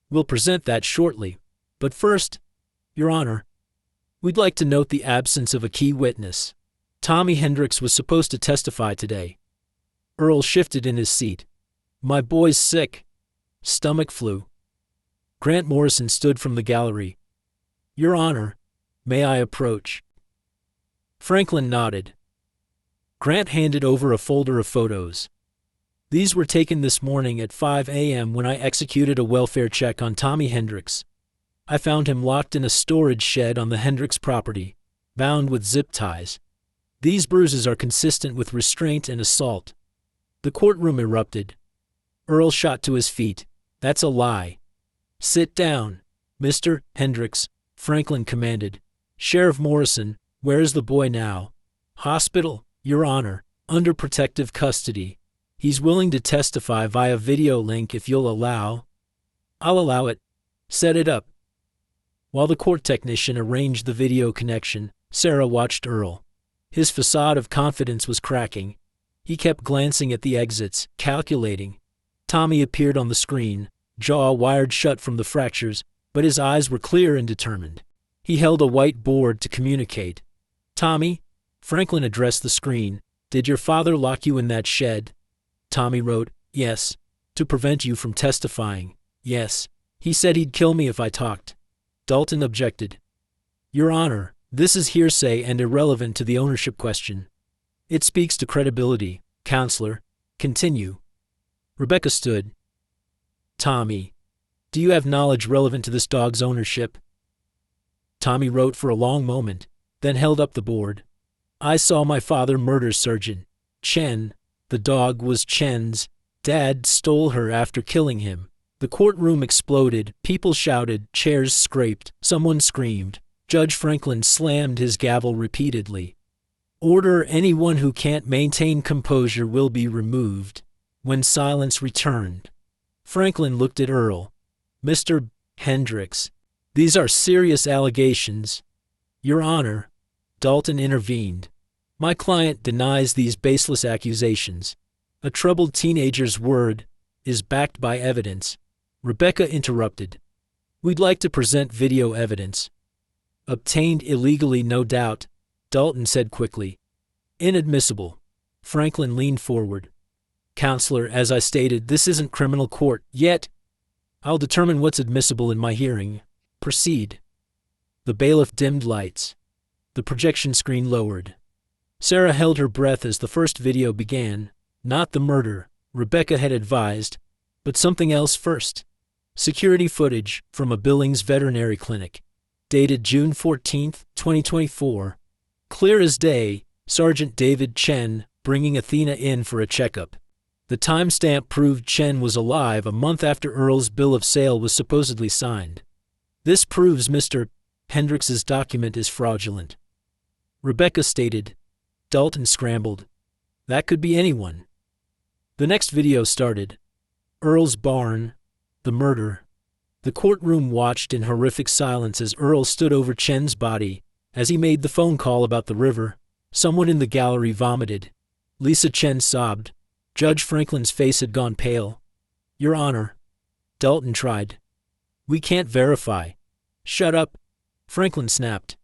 S1: We'll present that shortly. But first, Your Honor, we'd like to note the absence of a key witness. Tommy Hendricks was supposed to testify today. Earl shifted in his seat. My boy's sick. Stomach flu. Grant Morrison stood from the gallery. Your Honor, may I approach? Franklin nodded. Grant handed over a folder of photos. These were taken this morning at 5 a.m. when I executed a welfare check on Tommy Hendricks. I found him locked in a storage shed on the Hendricks property, bound with zip ties. These bruises are consistent with restraint and assault. The courtroom erupted. Earl shot to his feet. That's a lie. Sit down, Mr. Hendricks, Franklin commanded. Sheriff Morrison, where is the boy now? Hospital, Your Honor, under protective custody. He's willing to testify via video link if you'll allow. I'll allow it. Set it up. While the court technician arranged the video connection, Sarah watched Earl. His facade of confidence was cracking. He kept glancing at the exits, calculating. Tommy appeared on the screen, jaw wired shut from the fractures, but his eyes were clear and determined. He held a white board to communicate. Tommy, Franklin addressed the screen. Did your father lock you in that shed? Tommy wrote, yes. To prevent you from testifying. Yes. He said he'd kill me if I talked. Dalton objected. Your Honor, this is hearsay and irrelevant to the ownership question. It speaks to credibility, counselor. Continue. Rebecca stood. Tommy, do you have knowledge relevant to this dog's ownership? Tommy wrote for a long moment, then held up the board. I saw my father murder Sergeant Chen. The dog was Chen's. Dad stole her after killing him. The courtroom exploded. People shouted. Chairs scraped. Someone screamed. Judge Franklin slammed his gavel repeatedly. Order: anyone who can't maintain composure will be removed. When silence returned, Franklin looked at Earl. Mr. Hendricks, these are serious allegations. Your Honor, Dalton intervened. My client denies these baseless accusations. A troubled teenager's word is backed by evidence. Rebecca interrupted. We'd like to present video evidence. Obtained illegally, no doubt, Dalton said quickly. Inadmissible. Franklin leaned forward. Counselor, as I stated, this isn't criminal court yet. I'll determine what's admissible in my hearing. Proceed. The bailiff dimmed lights. The projection screen lowered. Sarah held her breath as the first video began. Not the murder, Rebecca had advised, but something else first. Security footage from a Billings veterinary clinic. Dated June 14, 2024. Clear as day, Sergeant David Chen bringing Athena in for a checkup. The timestamp proved Chen was alive a month after Earl's bill of sale was supposedly signed. This proves Mr. Hendricks's document is fraudulent. Rebecca stated. Dalton scrambled. That could be anyone. The next video started. Earl's barn. The murder. The courtroom watched in horrific silence as Earl stood over Chen's body. As he made the phone call about the river, someone in the gallery vomited. Lisa Chen sobbed. Judge Franklin's face had gone pale. Your Honor. Dalton tried. We can't verify. Shut up. Franklin snapped.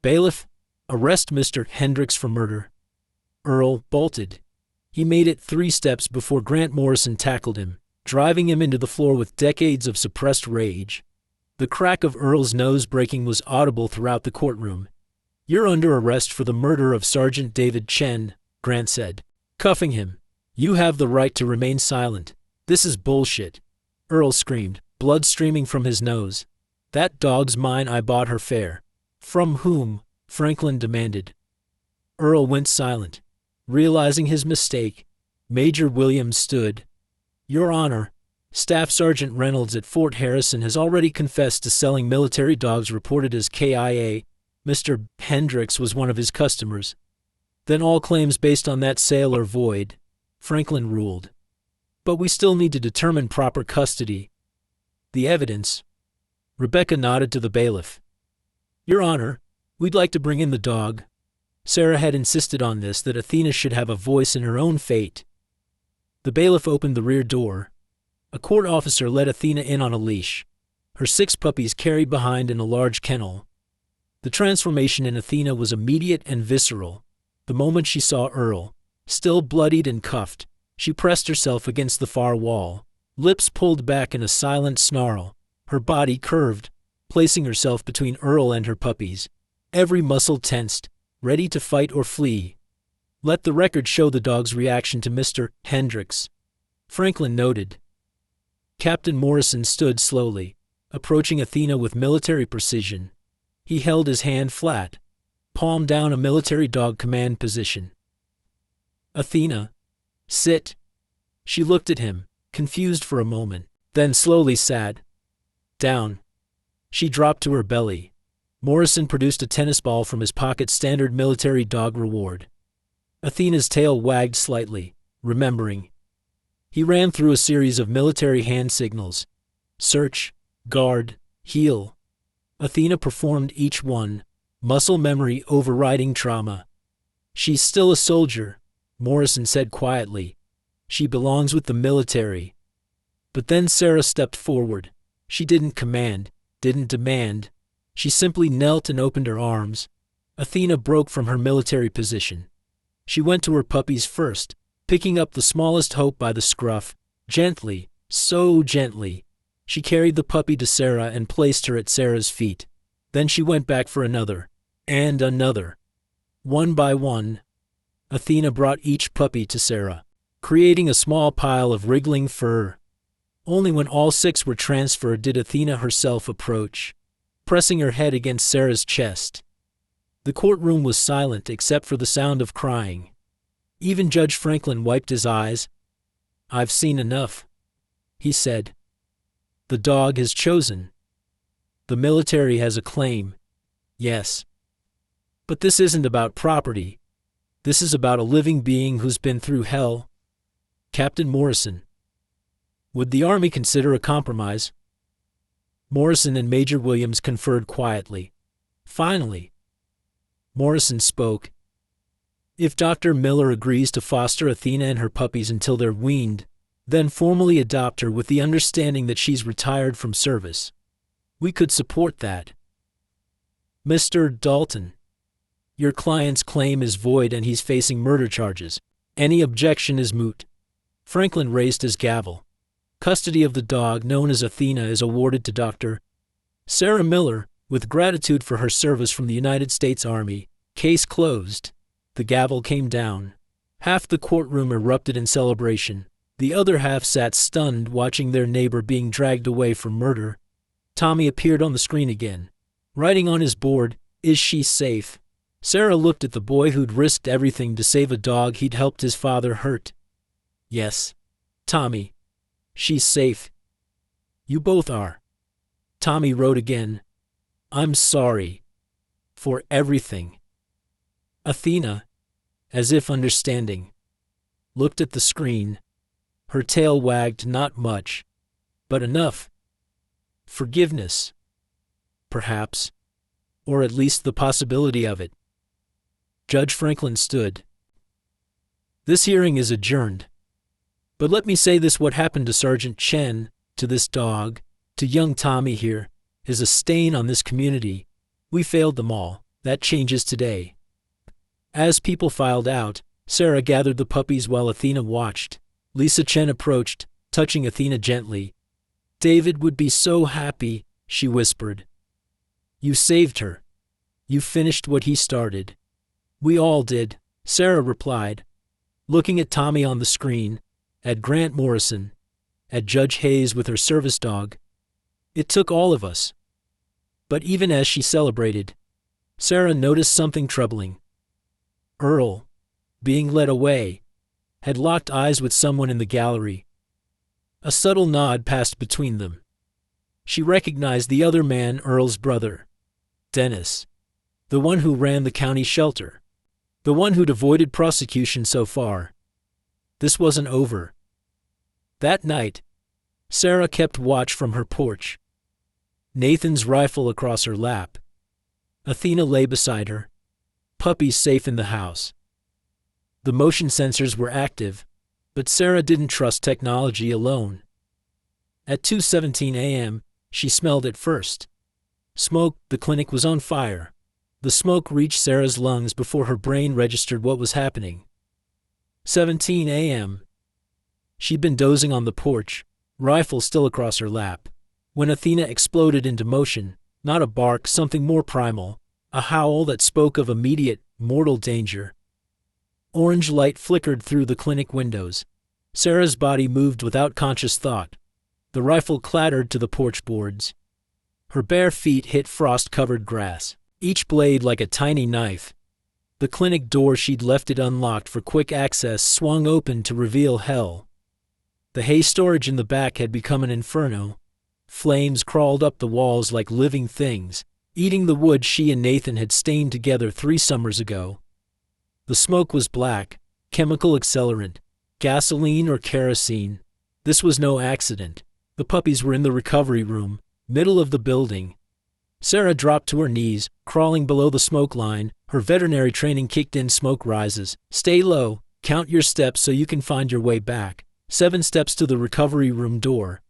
S1: Bailiff, arrest Mr. Hendricks for murder. Earl bolted. He made it 3 steps before Grant Morrison tackled him, driving him into the floor with decades of suppressed rage. The crack of Earl's nose breaking was audible throughout the courtroom. You're under arrest for the murder of Sergeant David Chen, Grant said, cuffing him. You have the right to remain silent. This is bullshit. Earl screamed, blood streaming from his nose. That dog's mine. I bought her fair. From whom? Franklin demanded. Earl went silent. Realizing his mistake, Major Williams stood. Your Honor, Staff Sergeant Reynolds at Fort Harrison has already confessed to selling military dogs reported as KIA. Mr. Hendricks was one of his customers. Then all claims based on that sale are void, Franklin ruled. But we still need to determine proper custody. The evidence. Rebecca nodded to the bailiff. Your Honor, we'd like to bring in the dog. Sarah had insisted on this, that Athena should have a voice in her own fate. The bailiff opened the rear door. A court officer led Athena in on a leash, her 6 puppies carried behind in a large kennel. The transformation in Athena was immediate and visceral. The moment she saw Earl, still bloodied and cuffed, she pressed herself against the far wall, lips pulled back in a silent snarl, her body curved, placing herself between Earl and her puppies, every muscle tensed, ready to fight or flee. Let the record show the dog's reaction to Mr. Hendricks, Franklin noted. Captain Morrison stood slowly, approaching Athena with military precision. He held his hand flat, palm down, a military dog command position. Athena, sit. She looked at him, confused for a moment, then slowly sat down. She dropped to her belly. Morrison produced a tennis ball from his pocket, standard military dog reward. Athena's tail wagged slightly, remembering. He ran through a series of military hand signals. Search, guard, heal. Athena performed each one, muscle memory overriding trauma. She's still a soldier, Morrison said quietly. She belongs with the military. But then Sarah stepped forward. She didn't command, didn't demand. She simply knelt and opened her arms. Athena broke from her military position. She went to her puppies first, picking up the smallest Hope by the scruff. Gently, so gently. She carried the puppy to Sarah and placed her at Sarah's feet. Then she went back for another, and another. One by one, Athena brought each puppy to Sarah, creating a small pile of wriggling fur. Only when all 6 were transferred did Athena herself approach, pressing her head against Sarah's chest. The courtroom was silent except for the sound of crying. Even Judge Franklin wiped his eyes. I've seen enough, he said. The dog has chosen. The military has a claim. Yes. But this isn't about property. This is about a living being who's been through hell. Captain Morrison. Would the Army consider a compromise? Morrison and Major Williams conferred quietly. Finally, Morrison spoke. If Dr. Miller agrees to foster Athena and her puppies until they're weaned, then formally adopt her with the understanding that she's retired from service, we could support that. Mr. Dalton, your client's claim is void and he's facing murder charges. Any objection is moot. Franklin raised his gavel. Custody of the dog, known as Athena, is awarded to Dr. Sarah Miller, with gratitude for her service from the United States Army. Case closed. The gavel came down. Half the courtroom erupted in celebration. The other half sat stunned, watching their neighbor being dragged away for murder. Tommy appeared on the screen again, writing on his board, "Is she safe?" Sarah looked at the boy who'd risked everything to save a dog he'd helped his father hurt. Yes, Tommy. She's safe. You both are. Tommy wrote again. I'm sorry. For everything. Athena, as if understanding, looked at the screen. Her tail wagged, not much, but enough. Forgiveness. Perhaps. Or at least the possibility of it. Judge Franklin stood. This hearing is adjourned. But let me say this: what happened to Sergeant Chen, to this dog, to young Tommy here, is a stain on this community. We failed them all. That changes today. As people filed out, Sarah gathered the puppies while Athena watched. Lisa Chen approached, touching Athena gently. David would be so happy, she whispered. You saved her. You finished what he started. We all did, Sarah replied. looking at Tommy on the screen, at Grant Morrison, at Judge Hayes with her service dog. It took all of us. But even as she celebrated, Sarah noticed something troubling. Earl, being led away, had locked eyes with someone in the gallery. A subtle nod passed between them. She recognized the other man, Earl's brother, Dennis, the one who ran the county shelter, the one who'd avoided prosecution so far. This wasn't over. That night, Sarah kept watch from her porch. Nathan's rifle across her lap. Athena lay beside her. Puppies safe in the house. The motion sensors were active, but Sarah didn't trust technology alone. At 2:17 a.m., she smelled it first. Smoke. The clinic was on fire. The smoke reached Sarah's lungs before her brain registered what was happening. 17 a.m. She'd been dozing on the porch, rifle still across her lap, when Athena exploded into motion, not a bark, something more primal, a howl that spoke of immediate, mortal danger. Orange light flickered through the clinic windows. Sarah's body moved without conscious thought. The rifle clattered to the porch boards. Her bare feet hit frost-covered grass, each blade like a tiny knife. The clinic door she'd left it unlocked for quick access swung open to reveal hell. The hay storage in the back had become an inferno. Flames crawled up the walls like living things, eating the wood she and Nathan had stained together 3 summers ago. The smoke was black, chemical accelerant, gasoline or kerosene. This was no accident. The puppies were in the recovery room, middle of the building. Sarah dropped to her knees, crawling below the smoke line. Her veterinary training kicked in. Smoke rises. Stay low, count your steps so you can find your way back. 7 steps to the recovery room door.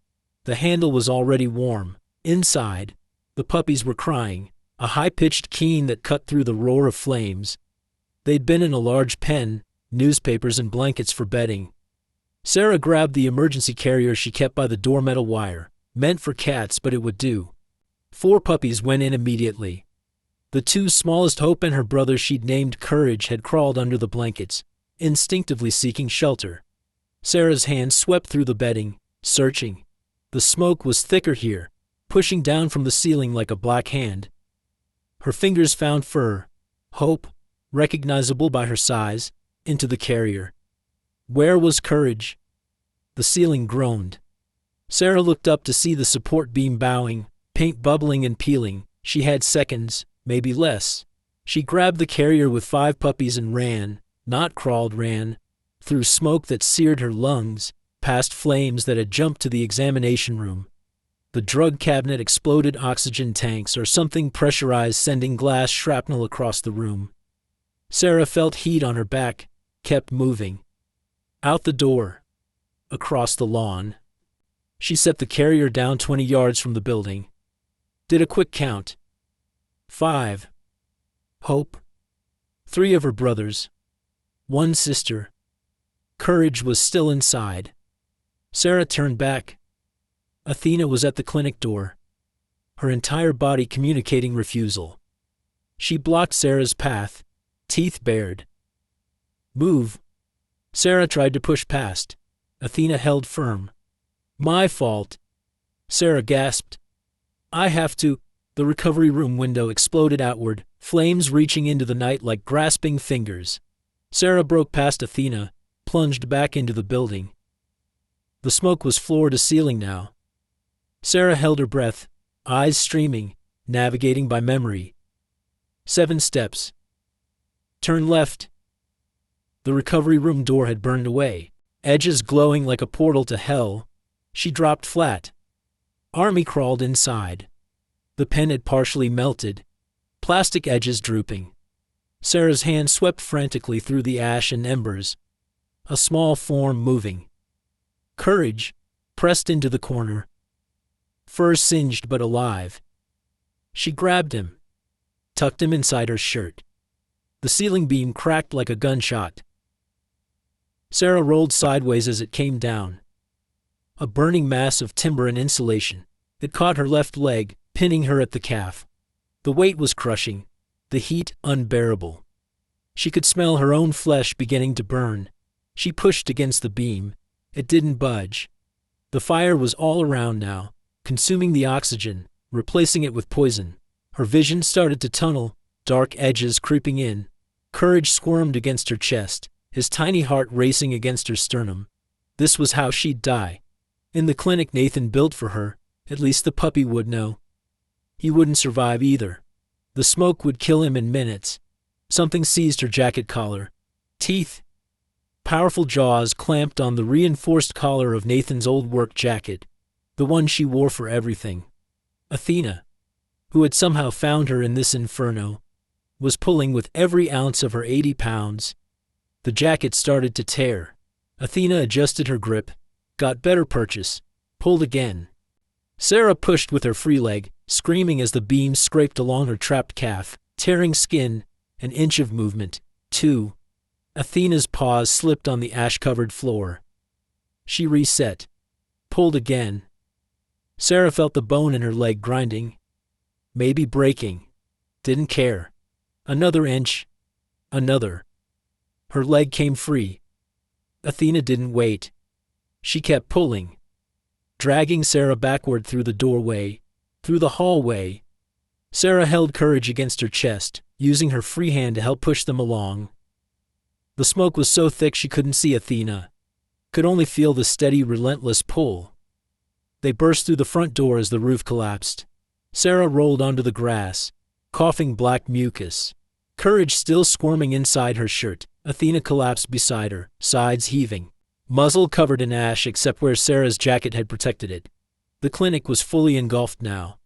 S1: The handle was already warm. Inside, the puppies were crying, a high-pitched keen that cut through the roar of flames. They'd been in a large pen, newspapers and blankets for bedding. Sarah grabbed the emergency carrier she kept by the door, metal wire, meant for cats, but it would do. 4 puppies went in immediately. The 2 smallest, Hope and her brother she'd named Courage, had crawled under the blankets, instinctively seeking shelter. Sarah's hand swept through the bedding, searching. The smoke was thicker here, pushing down from the ceiling like a black hand. Her fingers found fur, Hope, recognizable by her size, into the carrier. Where was Courage? The ceiling groaned. Sarah looked up to see the support beam bowing, paint bubbling and peeling. She had seconds, maybe less. She grabbed the carrier with 5 puppies and ran, not crawled, ran, through smoke that seared her lungs, past flames that had jumped to the examination room. The drug cabinet exploded, oxygen tanks or something pressurized, sending glass shrapnel across the room. Sarah felt heat on her back, kept moving. Out the door. Across the lawn. She set the carrier down 20 yards from the building. Did a quick count. 5. Hope. 3 of her brothers. 1 sister. Courage was still inside. Sarah turned back. Athena was at the clinic door, her entire body communicating refusal. She blocked Sarah's path, teeth bared. Move. Sarah tried to push past. Athena held firm. My fault. Sarah gasped. I have to. The recovery room window exploded outward, flames reaching into the night like grasping fingers. Sarah broke past Athena, plunged back into the building. The smoke was floor to ceiling now. Sarah held her breath, eyes streaming, navigating by memory. 7 steps. Turn left. The recovery room door had burned away, edges glowing like a portal to hell. She dropped flat. Army crawled inside. The pen had partially melted, plastic edges drooping. Sarah's hand swept frantically through the ash and embers. A small form moving. Courage, pressed into the corner. Fur singed but alive. She grabbed him, tucked him inside her shirt. The ceiling beam cracked like a gunshot. Sarah rolled sideways as it came down. A burning mass of timber and insulation. It caught her left leg, pinning her at the calf. The weight was crushing, the heat unbearable. She could smell her own flesh beginning to burn. She pushed against the beam. It didn't budge. The fire was all around now, consuming the oxygen, replacing it with poison. Her vision started to tunnel, dark edges creeping in. Courage squirmed against her chest, his tiny heart racing against her sternum. This was how she'd die. In the clinic Nathan built for her, at least the puppy would know. He wouldn't survive either. The smoke would kill him in minutes. Something seized her jacket collar. Teeth. Powerful jaws clamped on the reinforced collar of Nathan's old work jacket, the one she wore for everything. Athena, who had somehow found her in this inferno, was pulling with every ounce of her 80 pounds. The jacket started to tear. Athena adjusted her grip, got better purchase, pulled again. Sarah pushed with her free leg, screaming as the beam scraped along her trapped calf, tearing skin, an inch of movement, 2. Athena's paws slipped on the ash-covered floor. She reset, pulled again. Sarah felt the bone in her leg grinding, maybe breaking. Didn't care. Another inch. Another. Her leg came free. Athena didn't wait. She kept pulling, dragging Sarah backward through the doorway, through the hallway. Sarah held Courage against her chest, using her free hand to help push them along. The smoke was so thick she couldn't see Athena, could only feel the steady, relentless pull. They burst through the front door as the roof collapsed. Sarah rolled onto the grass, coughing black mucus. Courage still squirming inside her shirt. Athena collapsed beside her, sides heaving, muzzle covered in ash except where Sarah's jacket had protected it. The clinic was fully engulfed now.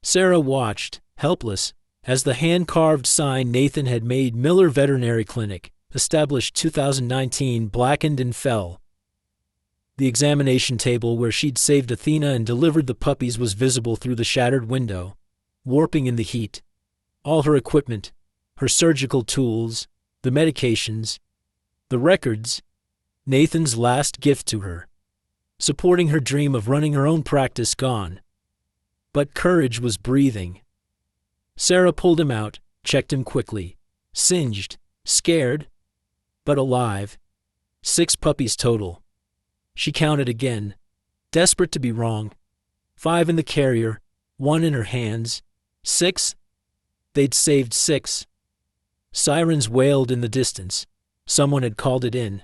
S1: Sarah watched, helpless, as the hand-carved sign Nathan had made, Miller Veterinary Clinic, established 2019, blackened and fell. The examination table where she'd saved Athena and delivered the puppies was visible through the shattered window, warping in the heat. All her equipment, her surgical tools, the medications, the records, Nathan's last gift to her, supporting her dream of running her own practice, gone. But Courage was breathing. Sarah pulled him out, checked him quickly. Singed, scared, but alive. 6 puppies total. She counted again, desperate to be wrong. 5 in the carrier, 1 in her hands. 6? They'd saved 6. Sirens wailed in the distance. Someone had called it in.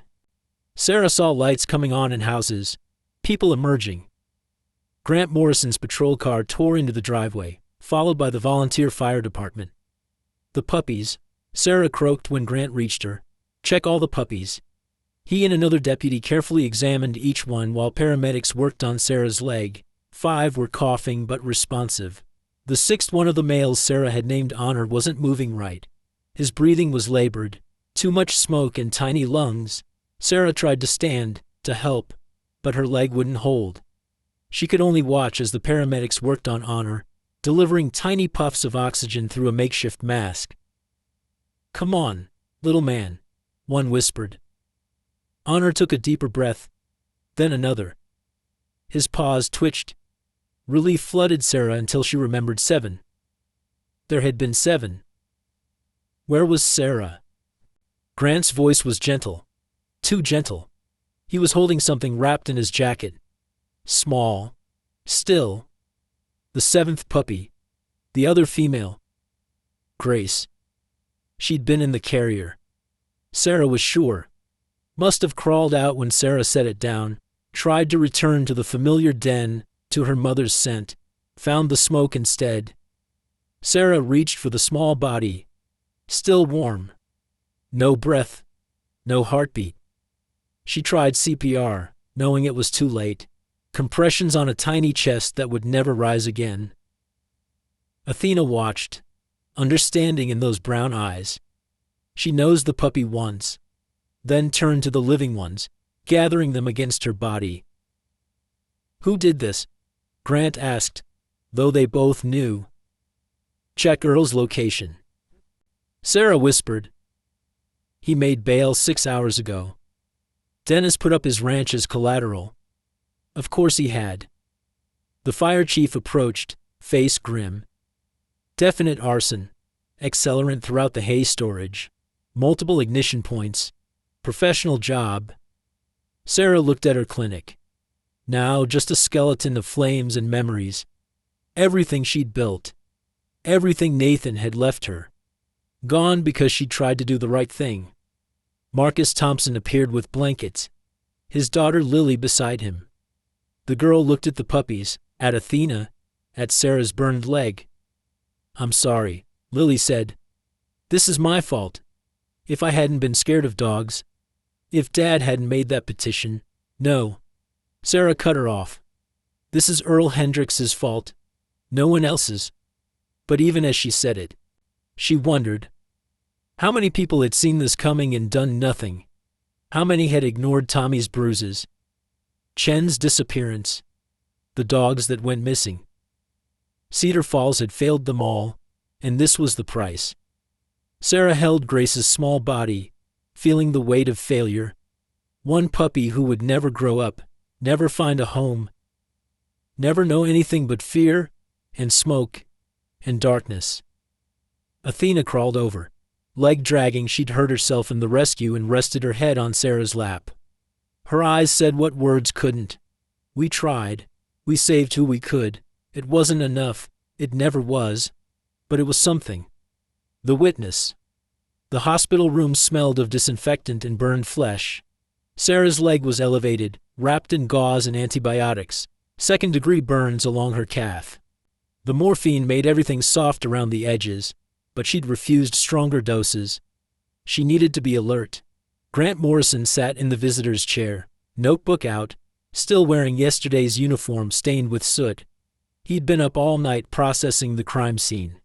S1: Sarah saw lights coming on in houses, people emerging. Grant Morrison's patrol car tore into the driveway, followed by the volunteer fire department. The puppies, Sarah croaked when Grant reached her. Check all the puppies. He and another deputy carefully examined each one while paramedics worked on Sarah's leg. 5 were coughing but responsive. The 6th one of the males Sarah had named Honor wasn't moving right. His breathing was labored, too much smoke and tiny lungs. Sarah tried to stand, to help, but her leg wouldn't hold. She could only watch as the paramedics worked on Honor, delivering tiny puffs of oxygen through a makeshift mask. "Come on, little man," one whispered. Honor took a deeper breath, then another. His paws twitched. Relief flooded Sarah until she remembered 7. There had been 7. Where was Sarah? Grant's voice was gentle. Too gentle. He was holding something wrapped in his jacket. Small. Still. The 7th puppy. The other female. Grace. She'd been in the carrier. Sarah was sure. Must have crawled out when Sarah set it down, tried to return to the familiar den, to her mother's scent, found the smoke instead. Sarah reached for the small body. Still warm. No breath. No heartbeat. She tried CPR, knowing it was too late. Compressions on a tiny chest that would never rise again. Athena watched, understanding in those brown eyes. She nosed the puppy once, then turned to the living ones, gathering them against her body. "Who did this?" Grant asked, though they both knew. "Check Earl's location." Sarah whispered. "He made bail 6 hours ago. Dennis put up his ranch as collateral." Of course he had. The fire chief approached, face grim. Definite arson. Accelerant throughout the hay storage. Multiple ignition points. Professional job, Sarah looked at her clinic. Now just a skeleton of flames and memories. Everything she'd built. Everything Nathan had left her. Gone because she tried to do the right thing. Marcus Thompson appeared with blankets. His daughter Lily beside him. The girl looked at the puppies, at Athena, at Sarah's burned leg. "I'm sorry," Lily said. "This is my fault. If I hadn't been scared of dogs. If Dad hadn't made that petition. No." Sarah cut her off. "This is Earl Hendricks's fault. No one else's." But even as she said it, she wondered. How many people had seen this coming and done nothing? How many had ignored Tommy's bruises? Chen's disappearance. The dogs that went missing. Cedar Falls had failed them all, and this was the price. Sarah held Grace's small body, feeling the weight of failure. One puppy who would never grow up, never find a home, never know anything but fear and smoke and darkness. Athena crawled over. Leg dragging, she'd hurt herself in the rescue and rested her head on Sarah's lap. Her eyes said what words couldn't. "We tried. We saved who we could. It wasn't enough. It never was. But it was something." The witness. The hospital room smelled of disinfectant and burned flesh. Sarah's leg was elevated, wrapped in gauze and antibiotics. Second-degree burns along her calf. The morphine made everything soft around the edges, but she'd refused stronger doses. She needed to be alert. Grant Morrison sat in the visitor's chair, notebook out, still wearing yesterday's uniform stained with soot. He'd been up all night processing the crime scene.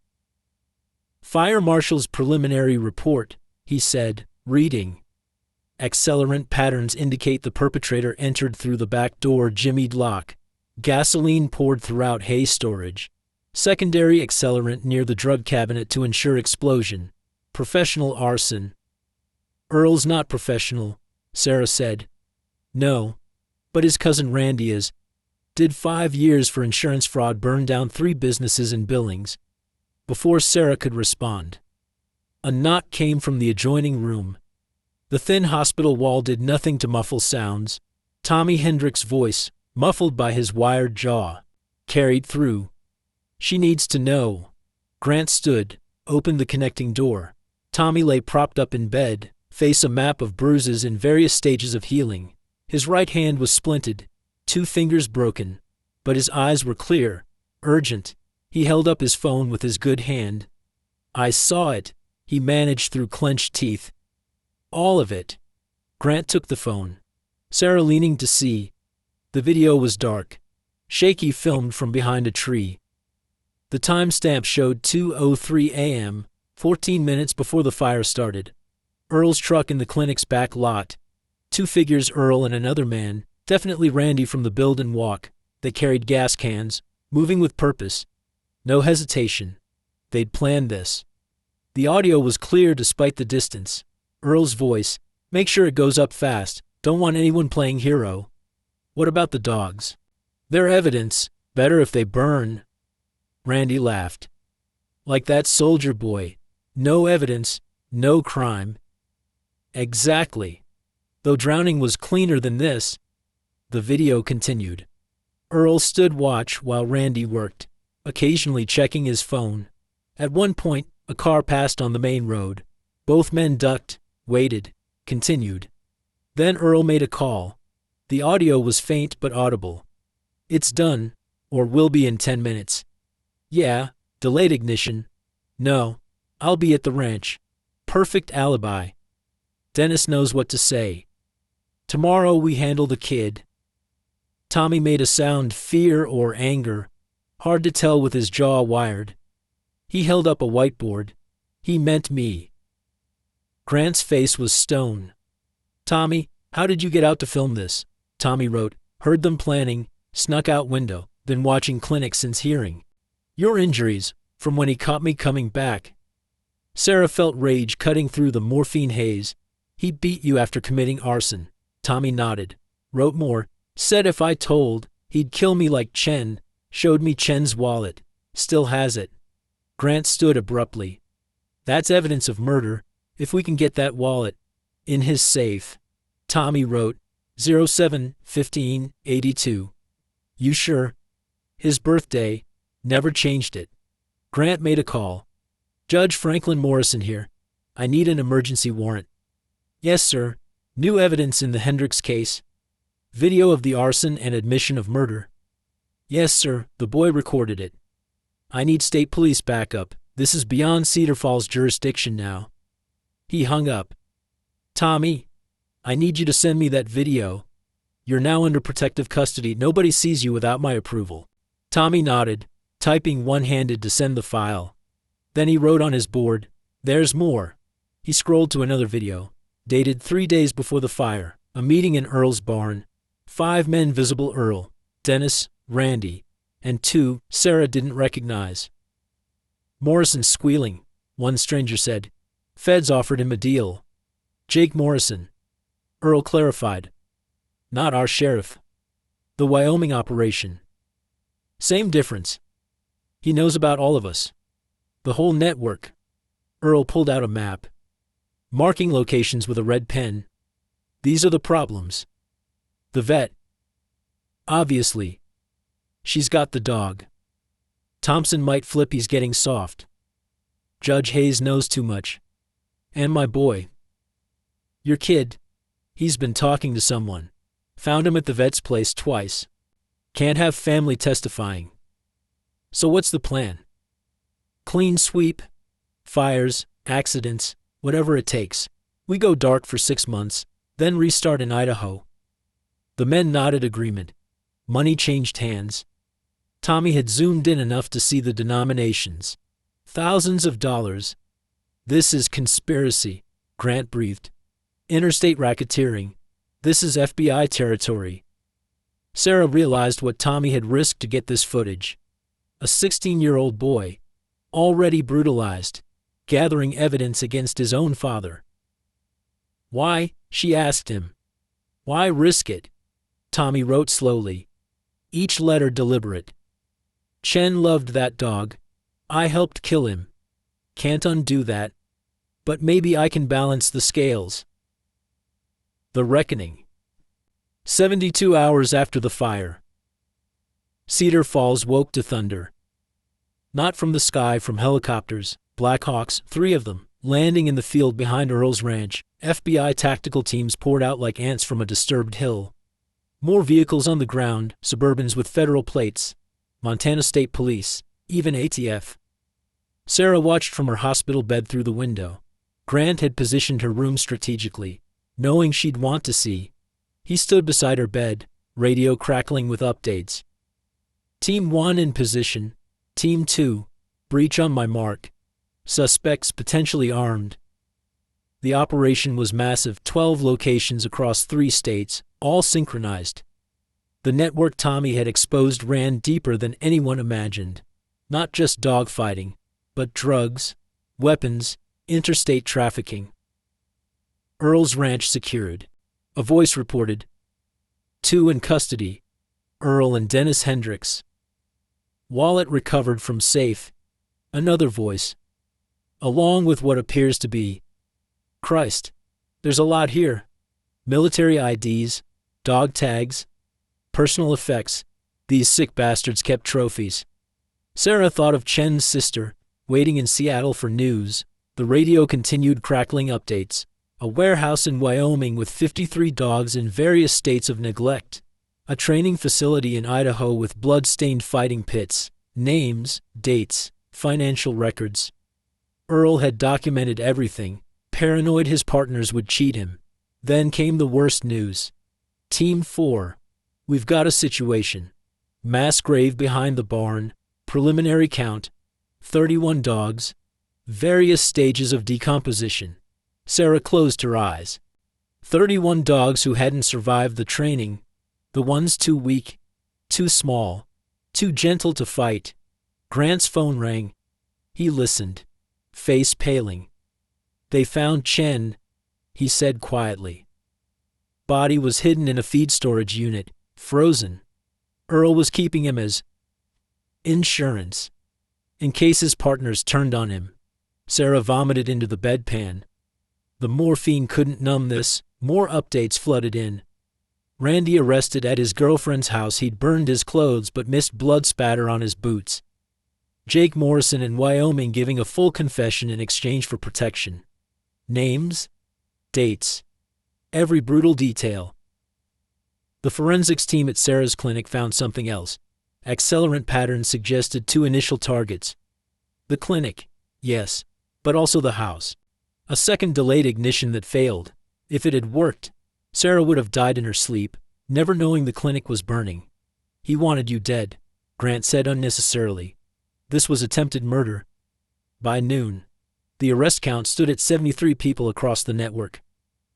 S1: "Fire Marshal's preliminary report," he said, reading. "Accelerant patterns indicate the perpetrator entered through the back door jimmied lock. Gasoline poured throughout hay storage. Secondary accelerant near the drug cabinet to ensure explosion. Professional arson." "Earl's not professional," Sarah said. "No, but his cousin Randy is. Did 5 years for insurance fraud, burned down 3 businesses in Billings." Before Sarah could respond, a knock came from the adjoining room. The thin hospital wall did nothing to muffle sounds. Tommy Hendrick's voice, muffled by his wired jaw, carried through. "She needs to know." Grant stood, opened the connecting door. Tommy lay propped up in bed, face a map of bruises in various stages of healing. His right hand was splinted, 2 fingers broken, but his eyes were clear, urgent. He held up his phone with his good hand. "I saw it," he managed through clenched teeth. "All of it." Grant took the phone. Sarah leaning to see. The video was dark, shaky, filmed from behind a tree. The timestamp showed 2:03 a.m., 14 minutes before the fire started. Earl's truck in the clinic's back lot. 2 figures, Earl and another man, definitely Randy from the build and walk. They carried gas cans, moving with purpose. No hesitation. They'd planned this. The audio was clear despite the distance. Earl's voice, "Make sure it goes up fast. Don't want anyone playing hero." "What about the dogs?" "They're evidence. Better if they burn." Randy laughed. "Like that soldier boy. No evidence, no crime." "Exactly. Though drowning was cleaner than this." The video continued. Earl stood watch while Randy worked, occasionally checking his phone. At one point, a car passed on the main road. Both men ducked, waited, continued. Then Earl made a call. The audio was faint but audible. "It's done, or will be in 10 minutes. "Yeah, delayed ignition." "No, I'll be at the ranch. Perfect alibi. Dennis knows what to say. Tomorrow we handle the kid." Tommy made a sound, fear or anger. Hard to tell with his jaw wired. He held up a whiteboard. "He meant me." Grant's face was stone. "Tommy, how did you get out to film this?" Tommy wrote, "Heard them planning, snuck out window, then watching clinic since hearing your injuries, from when he caught me coming back." Sarah felt rage cutting through the morphine haze. "He beat you after committing arson." Tommy nodded. Wrote more, "Said if I told, he'd kill me like Chen. Showed me Chen's wallet. Still has it." Grant stood abruptly. "That's evidence of murder, if we can get that wallet in his safe." Tommy wrote, 07-15-82. You sure? His birthday. Never changed it. Grant made a call. Judge Franklin Morrison here. I need an emergency warrant. Yes, sir. New evidence in the Hendricks case. Video of the arson and admission of murder. Yes, sir. The boy recorded it. I need state police backup. This is beyond Cedar Falls jurisdiction now. He hung up. Tommy, I need you to send me that video. You're now under protective custody. Nobody sees you without my approval. Tommy nodded, typing one-handed to send the file. Then he wrote on his board, "There's more." He scrolled to another video, dated 3 days before the fire, a meeting in Earl's barn. 5 men visible: Earl, Dennis, Randy, and 2 Sarah didn't recognize. Morrison squealing, one stranger said. Feds offered him a deal. Jake Morrison. Earl clarified. Not our sheriff. The Wyoming operation. Same difference. He knows about all of us. The whole network. Earl pulled out a map, marking locations with a red pen. These are the problems. The vet. Obviously. She's got the dog. Thompson might flip. He's getting soft. Judge Hayes knows too much. And my boy. Your kid. He's been talking to someone. Found him at the vet's place twice. Can't have family testifying. So what's the plan? Clean sweep. Fires, accidents, whatever it takes. We go dark for 6 months, then restart in Idaho. The men nodded agreement. Money changed hands. Tommy had zoomed in enough to see the denominations. Thousands of dollars. This is conspiracy, Grant breathed. Interstate racketeering. This is FBI territory. Sarah realized what Tommy had risked to get this footage. A 16-year-old boy, already brutalized, gathering evidence against his own father. Why? She asked him. Why risk it? Tommy wrote slowly, each letter deliberate. Chen loved that dog. I helped kill him. Can't undo that. But maybe I can balance the scales. The reckoning. 72 hours after the fire. Cedar Falls woke to thunder. Not from the sky, from helicopters, Blackhawks, 3 of them, landing in the field behind Earl's ranch. FBI tactical teams poured out like ants from a disturbed hill. More vehicles on the ground, Suburbans with federal plates, Montana State Police, even ATF. Sarah watched from her hospital bed through the window. Grant had positioned her room strategically, knowing she'd want to see. He stood beside her bed, radio crackling with updates. Team 1 in position. Team 2, breach on my mark. Suspects potentially armed. The operation was massive, 12 locations across 3 states, all synchronized. The network Tommy had exposed ran deeper than anyone imagined. Not just dogfighting, but drugs, weapons, interstate trafficking. Earl's ranch secured. A voice reported. 2 in custody. Earl and Dennis Hendricks. Wallet recovered from safe. Another voice. Along with what appears to be. Christ. There's a lot here. Military IDs, dog tags, personal effects. These sick bastards kept trophies. Sarah thought of Chen's sister, waiting in Seattle for news. The radio continued crackling updates. A warehouse in Wyoming with 53 dogs in various states of neglect. A training facility in Idaho with blood-stained fighting pits. Names, dates, financial records. Earl had documented everything, paranoid his partners would cheat him. Then came the worst news. Team 4. We've got a situation. Mass grave behind the barn. Preliminary count. 31 dogs. Various stages of decomposition. Sarah closed her eyes. 31 dogs who hadn't survived the training. The ones too weak, too small, too gentle to fight. Grant's phone rang. He listened, face paling. They found Chen, he said quietly. Body was hidden in a feed storage unit, frozen. Earl was keeping him as insurance, in case his partners turned on him. Sarah vomited into the bedpan. The morphine couldn't numb this. More updates flooded in. Randy arrested at his girlfriend's house. He'd burned his clothes but missed blood spatter on his boots. Jake Morrison in Wyoming giving a full confession in exchange for protection. Names, dates, every brutal detail. The forensics team at Sarah's clinic found something else. Accelerant patterns suggested 2 initial targets. The clinic, yes, but also the house. A second delayed ignition that failed. If it had worked, Sarah would have died in her sleep, never knowing the clinic was burning. He wanted you dead, Grant said unnecessarily. This was attempted murder. By noon, the arrest count stood at 73 people across the network.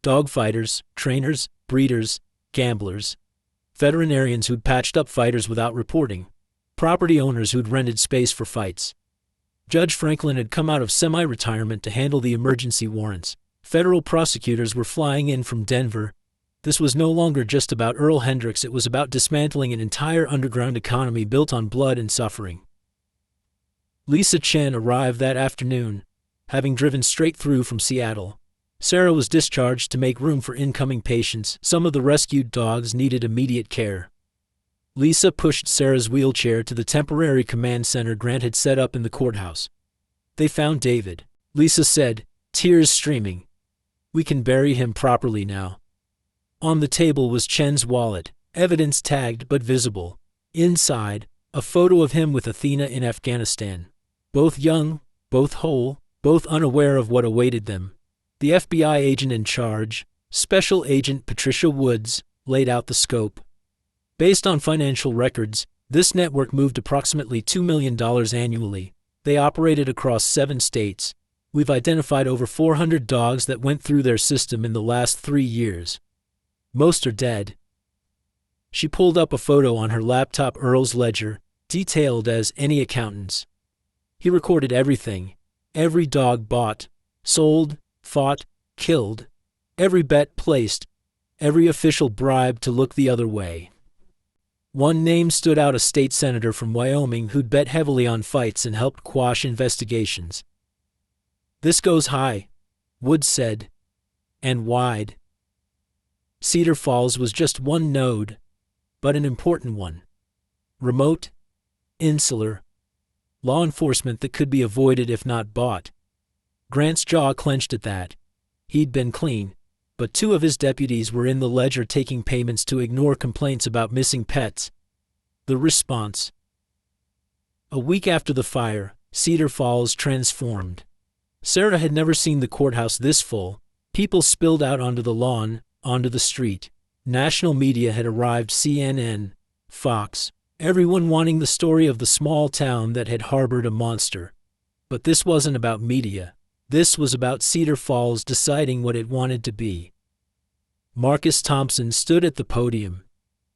S1: Dogfighters, trainers, breeders, gamblers, veterinarians who'd patched up fighters without reporting, property owners who'd rented space for fights. Judge Franklin had come out of semi-retirement to handle the emergency warrants. Federal prosecutors were flying in from Denver. This was no longer just about Earl Hendricks, it was about dismantling an entire underground economy built on blood and suffering. Lisa Chen arrived that afternoon, having driven straight through from Seattle. Sarah was discharged to make room for incoming patients. Some of the rescued dogs needed immediate care. Lisa pushed Sarah's wheelchair to the temporary command center Grant had set up in the courthouse. They found David. Lisa said, tears streaming. We can bury him properly now. On the table was Chen's wallet, evidence tagged but visible. Inside, a photo of him with Athena in Afghanistan. Both young, both whole, both unaware of what awaited them. The FBI agent in charge, Special Agent Patricia Woods, laid out the scope. Based on financial records, this network moved approximately $2 million annually. They operated across 7 states. We've identified over 400 dogs that went through their system in the last 3 years. Most are dead. She pulled up a photo on her laptop. Earl's ledger, detailed as any accountant's. He recorded everything. Every dog bought, sold, fought, killed. Every bet placed. Every official bribed to look the other way. One name stood out: a state senator from Wyoming who'd bet heavily on fights and helped quash investigations. This goes high, Woods said, and wide. Cedar Falls was just one node, but an important one. Remote, insular, law enforcement that could be avoided if not bought. Grant's jaw clenched at that. He'd been clean, but 2 of his deputies were in the ledger taking payments to ignore complaints about missing pets. The response. A week after the fire, Cedar Falls transformed. Sarah had never seen the courthouse this full. People spilled out onto the lawn, onto the street. National media had arrived: CNN, Fox, everyone wanting the story of the small town that had harbored a monster. But this wasn't about media. This was about Cedar Falls deciding what it wanted to be. Marcus Thompson stood at the podium,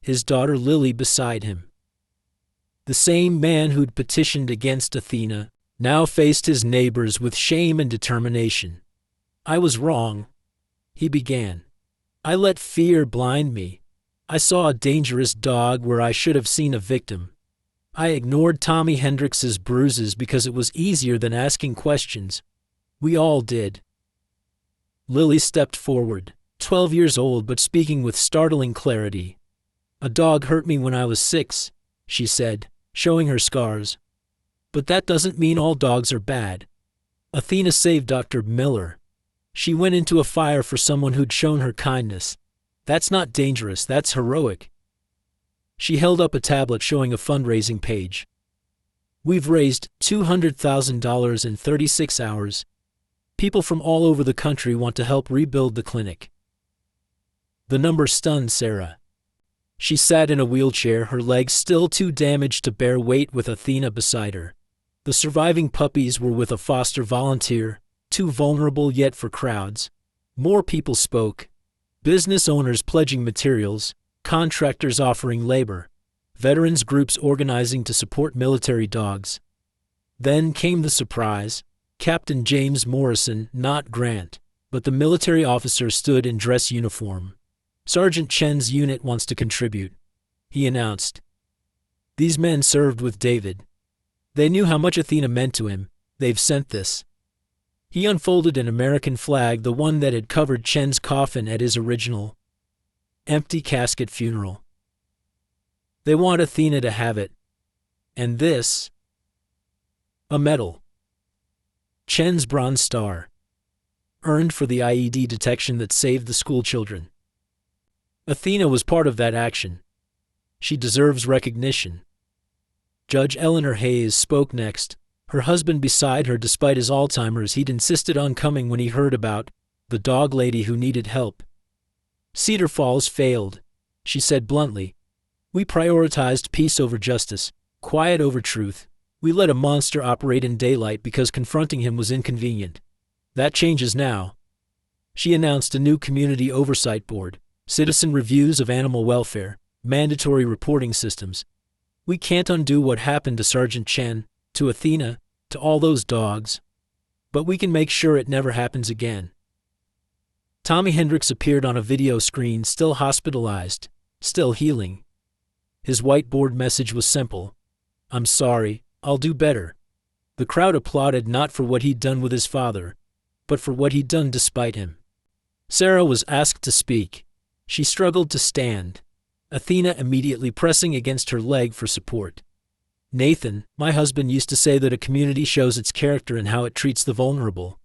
S1: his daughter Lily beside him. The same man who'd petitioned against Athena now faced his neighbors with shame and determination. I was wrong, he began. I let fear blind me. I saw a dangerous dog where I should have seen a victim. I ignored Tommy Hendricks's bruises because it was easier than asking questions. We all did. Lily stepped forward, 12 years old but speaking with startling clarity. A dog hurt me when I was 6, she said, showing her scars. But that doesn't mean all dogs are bad. Athena saved Dr. Miller. She went into a fire for someone who'd shown her kindness. That's not dangerous, that's heroic. She held up a tablet showing a fundraising page. We've raised $200,000 in 36 hours. People from all over the country want to help rebuild the clinic. The number stunned Sarah. She sat in a wheelchair, her legs still too damaged to bear weight, with Athena beside her. The surviving puppies were with a foster volunteer, too vulnerable yet for crowds. More people spoke. Business owners pledging materials, contractors offering labor, veterans groups organizing to support military dogs. Then came the surprise. Captain James Morrison, not Grant, but the military officer, stood in dress uniform. Sergeant Chen's unit wants to contribute, he announced. These men served with David. They knew how much Athena meant to him. They've sent this. He unfolded an American flag, the one that had covered Chen's coffin at his original Empty casket funeral. They want Athena to have it. And this? A medal. Chen's Bronze Star. Earned for the IED detection that saved the school children. Athena was part of that action. She deserves recognition. Judge Eleanor Hayes spoke next, her husband beside her despite his Alzheimer's. He'd insisted on coming when he heard about the dog lady who needed help. Cedar Falls failed, she said bluntly. We prioritized peace over justice, quiet over truth. We let a monster operate in daylight because confronting him was inconvenient. That changes now. She announced a new community oversight board, citizen reviews of animal welfare, mandatory reporting systems. We can't undo what happened to Sergeant Chen, to Athena, to all those dogs. But we can make sure it never happens again. Tommy Hendricks appeared on a video screen, still hospitalized, still healing. His whiteboard message was simple. I'm sorry, I'll do better. The crowd applauded not for what he'd done with his father, but for what he'd done despite him. Sarah was asked to speak. She struggled to stand, Athena immediately pressing against her leg for support. Nathan, my husband, used to say that a community shows its character in how it treats the vulnerable.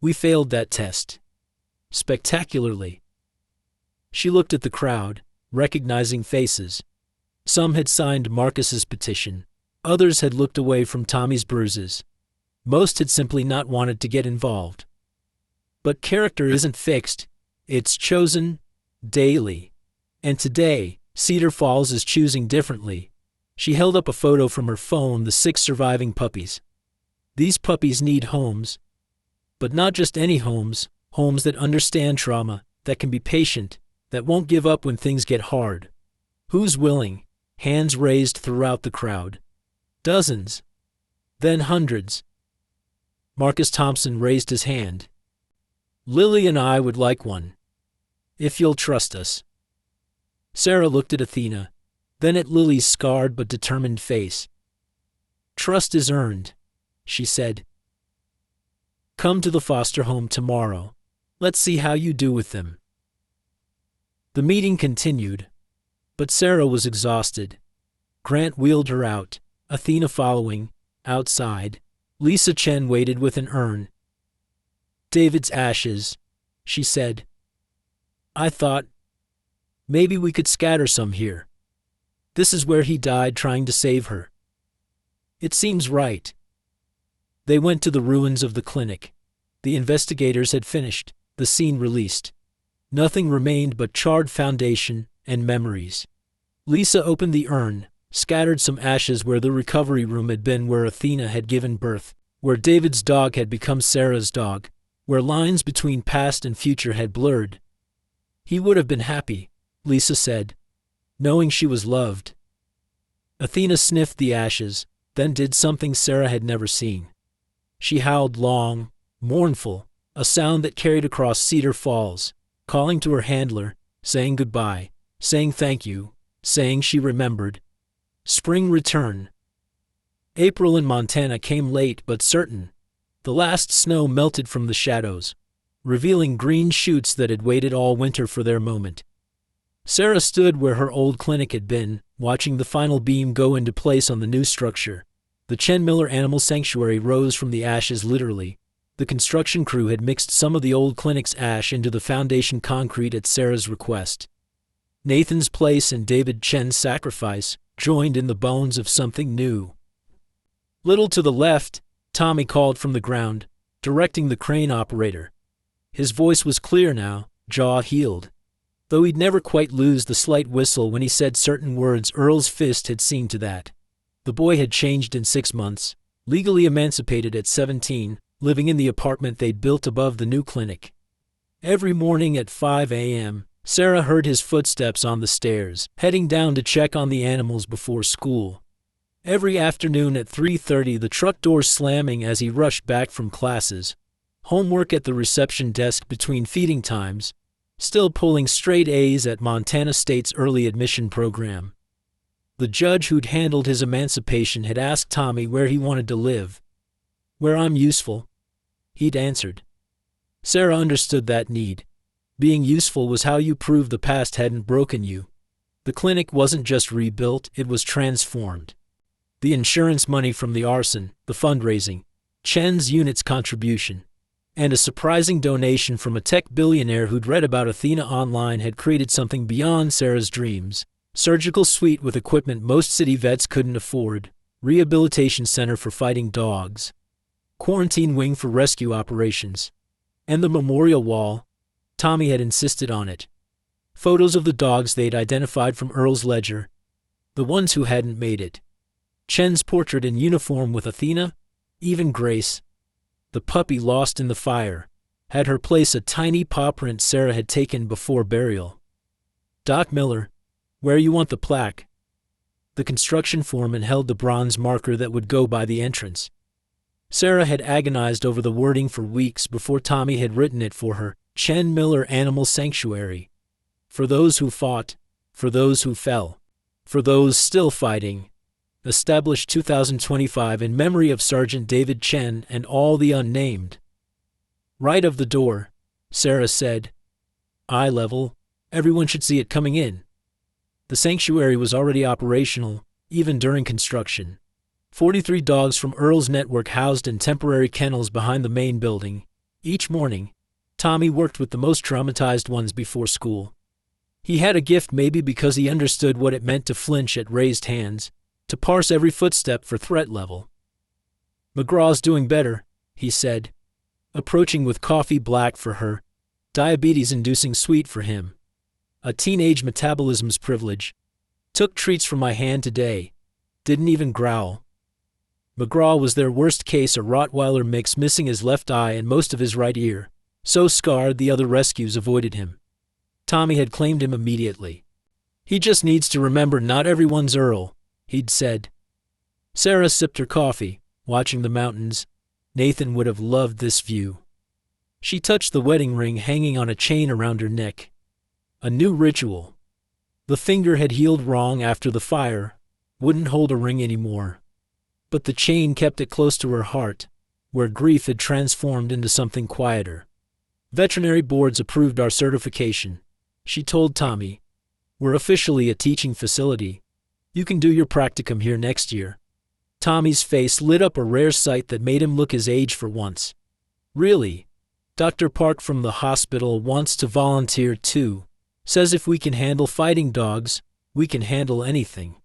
S1: We failed that test. Spectacularly. She looked at the crowd, recognizing faces. Some had signed Marcus's petition. Others had looked away from Tommy's bruises. Most had simply not wanted to get involved. But character isn't fixed. It's chosen daily. And today, Cedar Falls is choosing differently. She held up a photo from her phone, the 6 surviving puppies. These puppies need homes. But not just any homes, homes that understand trauma, that can be patient, that won't give up when things get hard. Who's willing? Hands raised throughout the crowd. Dozens. Then hundreds. Marcus Thompson raised his hand. Lily and I would like one. If you'll trust us. Sarah looked at Athena, then at Lily's scarred but determined face. Trust is earned, she said. Come to the foster home tomorrow. Let's see how you do with them. The meeting continued, but Sarah was exhausted. Grant wheeled her out, Athena following. Outside, Lisa Chen waited with an urn. David's ashes, she said. I thought, maybe we could scatter some here. This is where he died trying to save her. It seems right. They went to the ruins of the clinic. The investigators had finished, the scene released. Nothing remained but charred foundation and memories. Lisa opened the urn, scattered some ashes where the recovery room had been, where Athena had given birth, where David's dog had become Sarah's dog, where lines between past and future had blurred. He would have been happy, Lisa said, knowing she was loved. Athena sniffed the ashes, then did something Sarah had never seen. She howled long, mournful, a sound that carried across Cedar Falls, calling to her handler, saying goodbye, saying thank you, saying she remembered. Spring return. April in Montana came late but certain. The last snow melted from the shadows, revealing green shoots that had waited all winter for their moment. Sarah stood where her old clinic had been, watching the final beam go into place on the new structure. The Chen Miller Animal Sanctuary rose from the ashes literally. The construction crew had mixed some of the old clinic's ash into the foundation concrete at Sarah's request. Nathan's place and David Chen's sacrifice joined in the bones of something new. Little to the left, Tommy called from the ground, directing the crane operator. His voice was clear now, jaw healed. Though he'd never quite lose the slight whistle when he said certain words, Earl's fist had seen to that. The boy had changed in 6 months, legally emancipated at 17, living in the apartment they'd built above the new clinic. Every morning at 5 a.m., Sarah heard his footsteps on the stairs, heading down to check on the animals before school. Every afternoon at 3:30, the truck door slamming as he rushed back from classes. Homework at the reception desk between feeding times. Still pulling straight A's at Montana State's early admission program. The judge who'd handled his emancipation had asked Tommy where he wanted to live. Where I'm useful, he'd answered. Sarah understood that need. Being useful was how you proved the past hadn't broken you. The clinic wasn't just rebuilt, it was transformed. The insurance money from the arson, the fundraising, Chen's unit's contribution, and a surprising donation from a tech billionaire who'd read about Athena online had created something beyond Sarah's dreams. Surgical suite with equipment most city vets couldn't afford, rehabilitation center for fighting dogs, quarantine wing for rescue operations, and the memorial wall. Tommy had insisted on it. Photos of the dogs they'd identified from Earl's ledger, the ones who hadn't made it. Chen's portrait in uniform with Athena, even Grace, the puppy lost in the fire, had her place a tiny paw print Sarah had taken before burial. Doc Miller, where you want the plaque? The construction foreman held the bronze marker that would go by the entrance. Sarah had agonized over the wording for weeks before Tommy had written it for her. Chen Miller Animal Sanctuary. For those who fought, for those who fell, for those still fighting. Established 2025 in memory of Sergeant David Chen and all the unnamed. Right of the door, Sarah said. Eye level, everyone should see it coming in. The sanctuary was already operational, even during construction. 43 dogs from Earl's network housed in temporary kennels behind the main building. Each morning, Tommy worked with the most traumatized ones before school. He had a gift maybe because he understood what it meant to flinch at raised hands, to parse every footstep for threat level. McGraw's doing better, he said, approaching with coffee black for her, diabetes-inducing sweet for him. A teenage metabolism's privilege. Took treats from my hand today. Didn't even growl. McGraw was their worst case, a Rottweiler mix missing his left eye and most of his right ear, so scarred the other rescues avoided him. Tommy had claimed him immediately. He just needs to remember not everyone's Earl, he'd said. Sarah sipped her coffee, watching the mountains. Nathan would have loved this view. She touched the wedding ring hanging on a chain around her neck. A new ritual. The finger had healed wrong after the fire, wouldn't hold a ring anymore. But the chain kept it close to her heart, where grief had transformed into something quieter. Veterinary boards approved our certification, she told Tommy. We're officially a teaching facility. You can do your practicum here next year. Tommy's face lit up, a rare sight that made him look his age for once. Really? Dr. Park from the hospital wants to volunteer too. Says if we can handle fighting dogs, we can handle anything.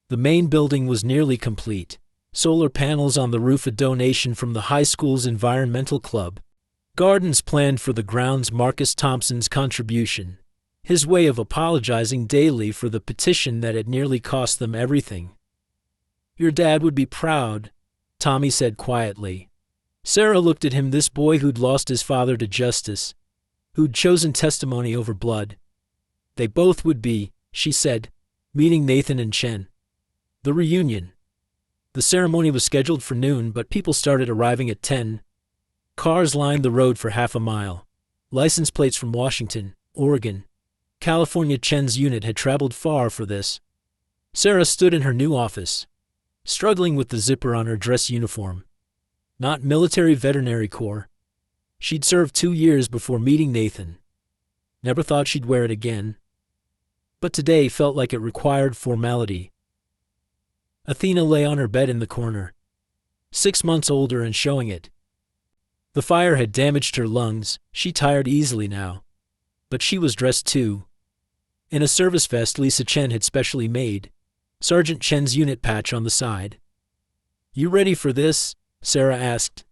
S1: The main building was nearly complete. Solar panels on the roof, a donation from the high school's environmental club. Gardens planned for the grounds, Marcus Thompson's contribution. His way of apologizing daily for the petition that had nearly cost them everything. Your dad would be proud, Tommy said quietly. Sarah looked at him, this boy who'd lost his father to justice, who'd chosen testimony over blood. They both would be, she said, meeting Nathan and Chen. The reunion. The ceremony was scheduled for noon, but people started arriving at 10. Cars lined the road for half a mile. License plates from Washington, Oregon, California. Chen's unit had traveled far for this. Sarah stood in her new office, struggling with the zipper on her dress uniform. Not military veterinary corps. She'd served 2 years before meeting Nathan. Never thought she'd wear it again. But today felt like it required formality. Athena lay on her bed in the corner, 6 months older and showing it. The fire had damaged her lungs, she tired easily now. But she was dressed too. In a service vest Lisa Chen had specially made, Sergeant Chen's unit patch on the side. You ready for this? Sarah asked.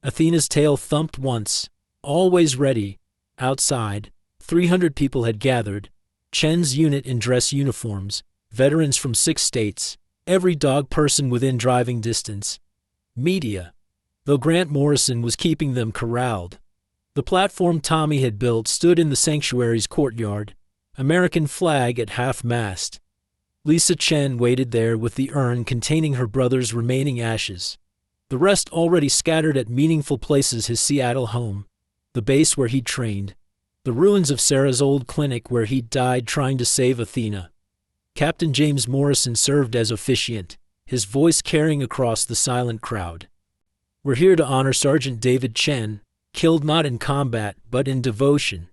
S1: Athena's tail thumped once. Always ready. Outside, 300 people had gathered, Chen's unit in dress uniforms, veterans from 6 states, every dog person within driving distance. Media. Though Grant Morrison was keeping them corralled. The platform Tommy had built stood in the sanctuary's courtyard, American flag at half-mast. Lisa Chen waited there with the urn containing her brother's remaining ashes. The rest already scattered at meaningful places: his Seattle home, the base where he'd trained, the ruins of Sarah's old clinic where he'd died trying to save Athena. Captain James Morrison served as officiant, his voice carrying across the silent crowd. We're here to honor Sergeant David Chen, killed not in combat but in devotion.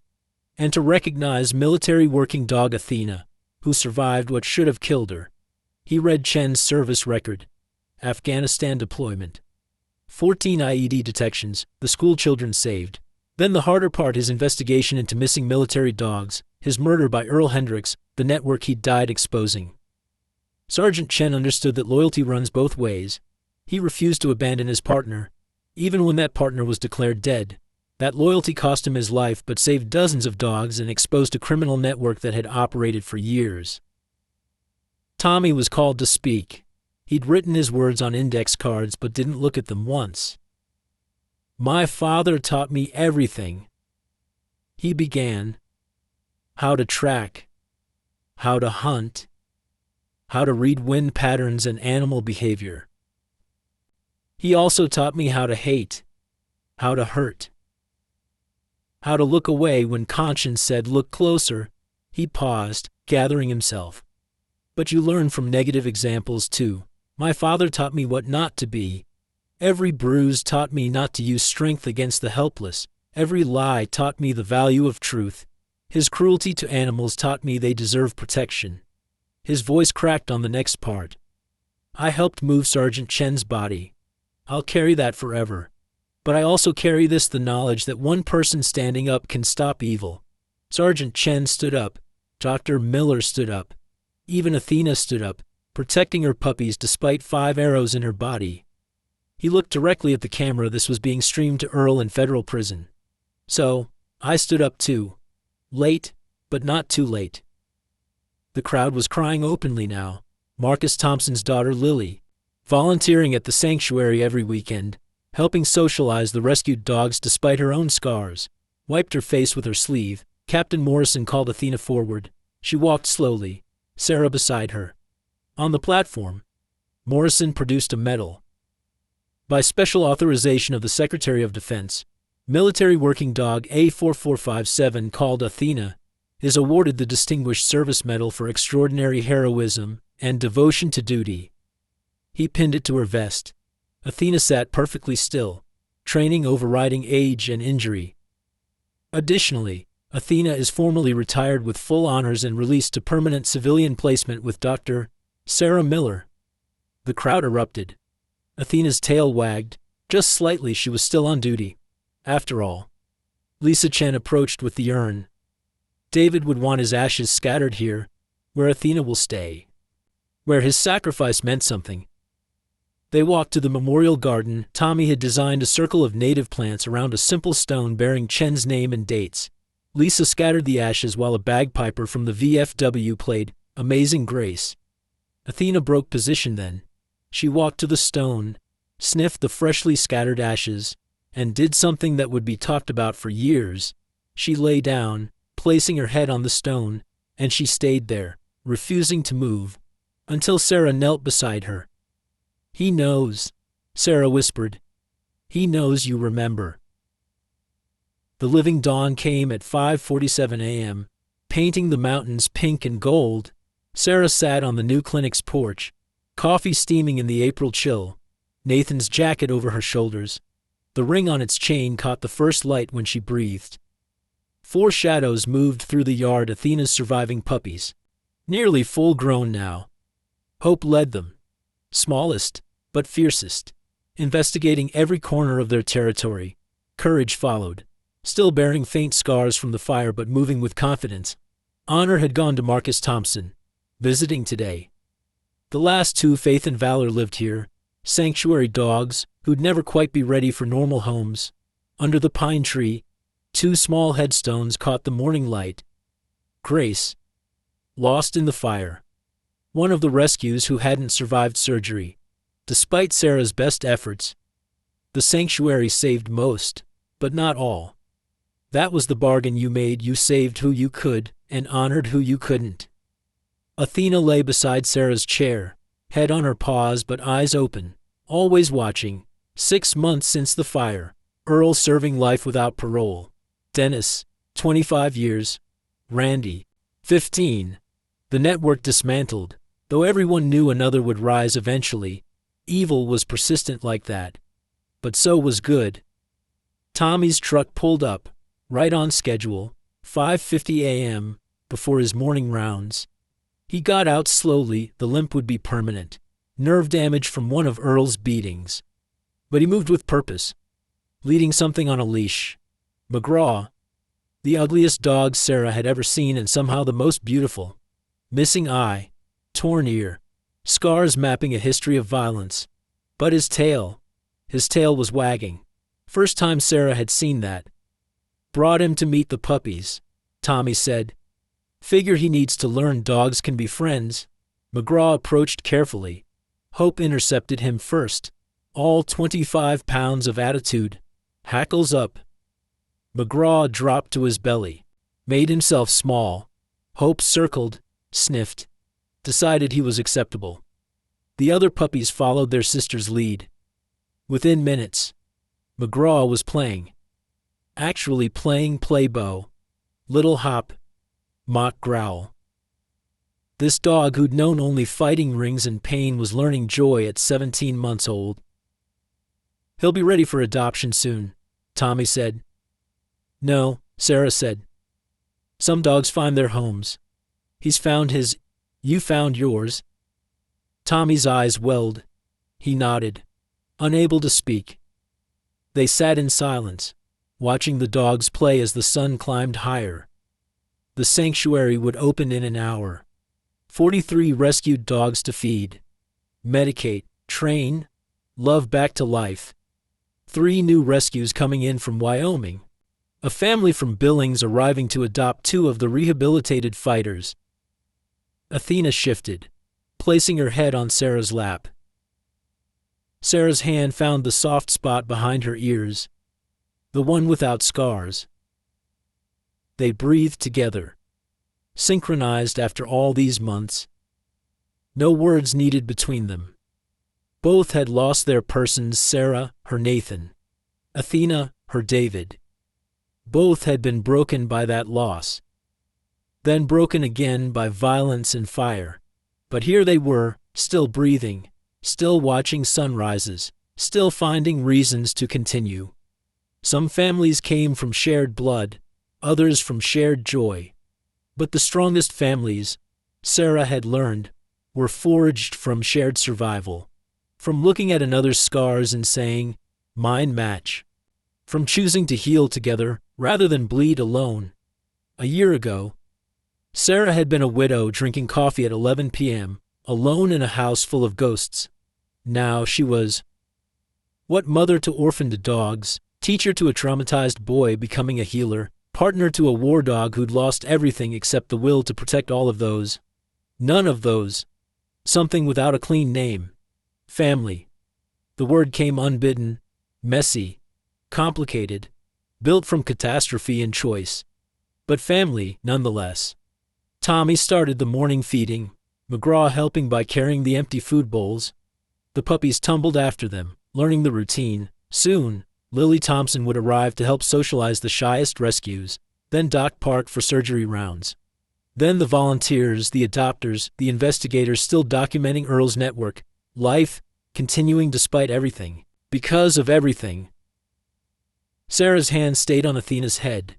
S1: and to recognize military working dog Athena, who survived what should have killed her. He read Chen's service record. Afghanistan deployment. 14 IED detections, the school children saved. Then the harder part, his investigation into missing military dogs, his murder by Earl Hendricks, the network he'd died exposing. Sergeant Chen understood that loyalty runs both ways. He refused to abandon his partner, even when that partner was declared dead. That loyalty cost him his life but saved dozens of dogs and exposed a criminal network that had operated for years. Tommy was called to speak. He'd written his words on index cards but didn't look at them once. "My father taught me everything," he began. "How to track, how to hunt, how to read wind patterns and animal behavior. He also taught me how to hate, how to hurt, how to look away when conscience said look closer." He paused, gathering himself. "But you learn from negative examples too. My father taught me what not to be. Every bruise taught me not to use strength against the helpless. Every lie taught me the value of truth. His cruelty to animals taught me they deserve protection." His voice cracked on the next part. "I helped move Sergeant Chen's body. I'll carry that forever. But I also carry this, the knowledge that one person standing up can stop evil." Sergeant Chen stood up. Dr. Miller stood up. Even Athena stood up, protecting her puppies despite 5 arrows in her body. He looked directly at the camera. This was being streamed to Earl in federal prison. So, I stood up too. Late, but not too late. The crowd was crying openly now. Marcus Thompson's daughter Lily, volunteering at the sanctuary every weekend, helping socialize the rescued dogs despite her own scars, wiped her face with her sleeve. Captain Morrison called Athena forward. She walked slowly, Sarah beside her. On the platform, Morrison produced a medal. By special authorization of the Secretary of Defense, military working dog A4457 called Athena is awarded the Distinguished Service Medal for extraordinary heroism and devotion to duty. He pinned it to her vest. Athena sat perfectly still, training overriding age and injury. Additionally, Athena is formally retired with full honors and released to permanent civilian placement with Dr. Sarah Miller. The crowd erupted. Athena's tail wagged, just slightly. She was still on duty. After all. Lisa Chen approached with the urn. "David would want his ashes scattered here, where Athena will stay. Where his sacrifice meant something." They walked to the memorial garden. Tommy had designed a circle of native plants around a simple stone bearing Chen's name and dates. Lisa scattered the ashes while a bagpiper from the VFW played Amazing Grace. Athena broke position then. She walked to the stone, sniffed the freshly scattered ashes, and did something that would be talked about for years. She lay down, placing her head on the stone, and she stayed there, refusing to move, until Sarah knelt beside her. "He knows," Sarah whispered. "He knows you remember." The living dawn came at 5:47 a.m., painting the mountains pink and gold. Sarah sat on the new clinic's porch, coffee steaming in the April chill, Nathan's jacket over her shoulders. The ring on its chain caught the first light when she breathed. 4 shadows moved through the yard, Athena's surviving puppies. Nearly full-grown now. Hope led them. Smallest, but fiercest. Investigating every corner of their territory. Courage followed. Still bearing faint scars from the fire but moving with confidence. Honor had gone to Marcus Thompson, visiting today. The last 2, Faith and Valor, lived here. Sanctuary dogs, who'd never quite be ready for normal homes. Under the pine tree, 2 small headstones caught the morning light. Grace, lost in the fire. One of the rescues who hadn't survived surgery. Despite Sarah's best efforts, the sanctuary saved most, but not all. That was the bargain you made. You saved who you could and honored who you couldn't. Athena lay beside Sarah's chair, head on her paws but eyes open, always watching. 6 months since the fire. Earl serving life without parole. Dennis, 25 years. Randy, 15. The network dismantled, though everyone knew another would rise eventually. Evil was persistent like that. But so was good. Tommy's truck pulled up, right on schedule. 5:50 a.m., before his morning rounds. He got out slowly, the limp would be permanent. Nerve damage from one of Earl's beatings. But he moved with purpose, leading something on a leash. McGraw, the ugliest dog Sarah had ever seen and somehow the most beautiful. Missing eye, torn ear, scars mapping a history of violence. But his tail was wagging. First time Sarah had seen that. Brought him to meet the puppies, Tommy said. Figure he needs to learn dogs can be friends. McGraw approached carefully. Hope intercepted him first. All 25 pounds of attitude. Hackles up. McGraw dropped to his belly. Made himself small. Hope circled, sniffed. Decided he was acceptable. The other puppies followed their sister's lead. Within minutes, McGraw was playing. Actually playing Playbow. Little hop. Mock growl. This dog who'd known only fighting rings and pain was learning joy at 17 months old. He'll be ready for adoption soon, Tommy said. No, Sarah said. Some dogs find their homes. He's found his. You found yours. Tommy's eyes welled. He nodded, unable to speak. They sat in silence, watching the dogs play as the sun climbed higher. The sanctuary would open in an hour. 43 rescued dogs to feed, medicate, train, love back to life. 3 new rescues coming in from Wyoming. A family from Billings arriving to adopt 2 of the rehabilitated fighters. Athena shifted, placing her head on Sarah's lap. Sarah's hand found the soft spot behind her ears, the one without scars. They breathed together, synchronized after all these months. No words needed between them. Both had lost their persons, Sarah, her Nathan, Athena, her David. Both had been broken by that loss, then broken again by violence and fire. But here they were, still breathing, still watching sunrises, still finding reasons to continue. Some families came from shared blood, others from shared joy. But the strongest families, Sarah had learned, were forged from shared survival. From looking at another's scars and saying, mine match. From choosing to heal together rather than bleed alone. A year ago, Sarah had been a widow drinking coffee at 11 p.m., alone in a house full of ghosts. Now she was, what mother to orphaned dogs, teacher to a traumatized boy becoming a healer, partner to a war dog who'd lost everything except the will to protect all of those. None of those. Something without a clean name. Family. The word came unbidden, messy, complicated, built from catastrophe and choice. But family, nonetheless. Tommy started the morning feeding, McGraw helping by carrying the empty food bowls. The puppies tumbled after them, learning the routine. Soon, Lily Thompson would arrive to help socialize the shyest rescues, then Doc Park for surgery rounds. Then the volunteers, the adopters, the investigators still documenting Earl's network, life, continuing despite everything, because of everything. Sarah's hand stayed on Athena's head.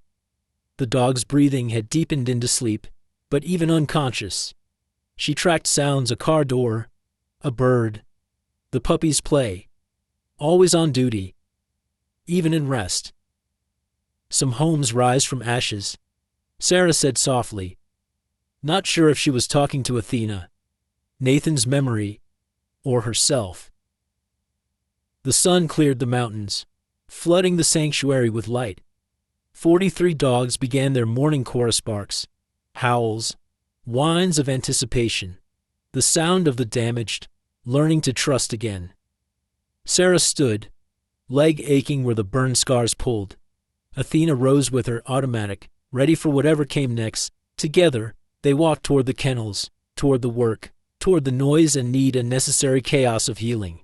S1: The dog's breathing had deepened into sleep, but even unconscious. She tracked sounds, a car door, a bird, the puppy's play, always on duty, even in rest. Some homes rise from ashes, Sarah said softly. Not sure if she was talking to Athena, Nathan's memory, or herself. The sun cleared the mountains, flooding the sanctuary with light. 43 dogs began their morning chorus barks, howls, whines of anticipation, the sound of the damaged, learning to trust again. Sarah stood, leg aching where the burn scars pulled. Athena rose with her, automatic, ready for whatever came next. Together, they walked toward the kennels, toward the work, toward the noise and need and necessary chaos of healing.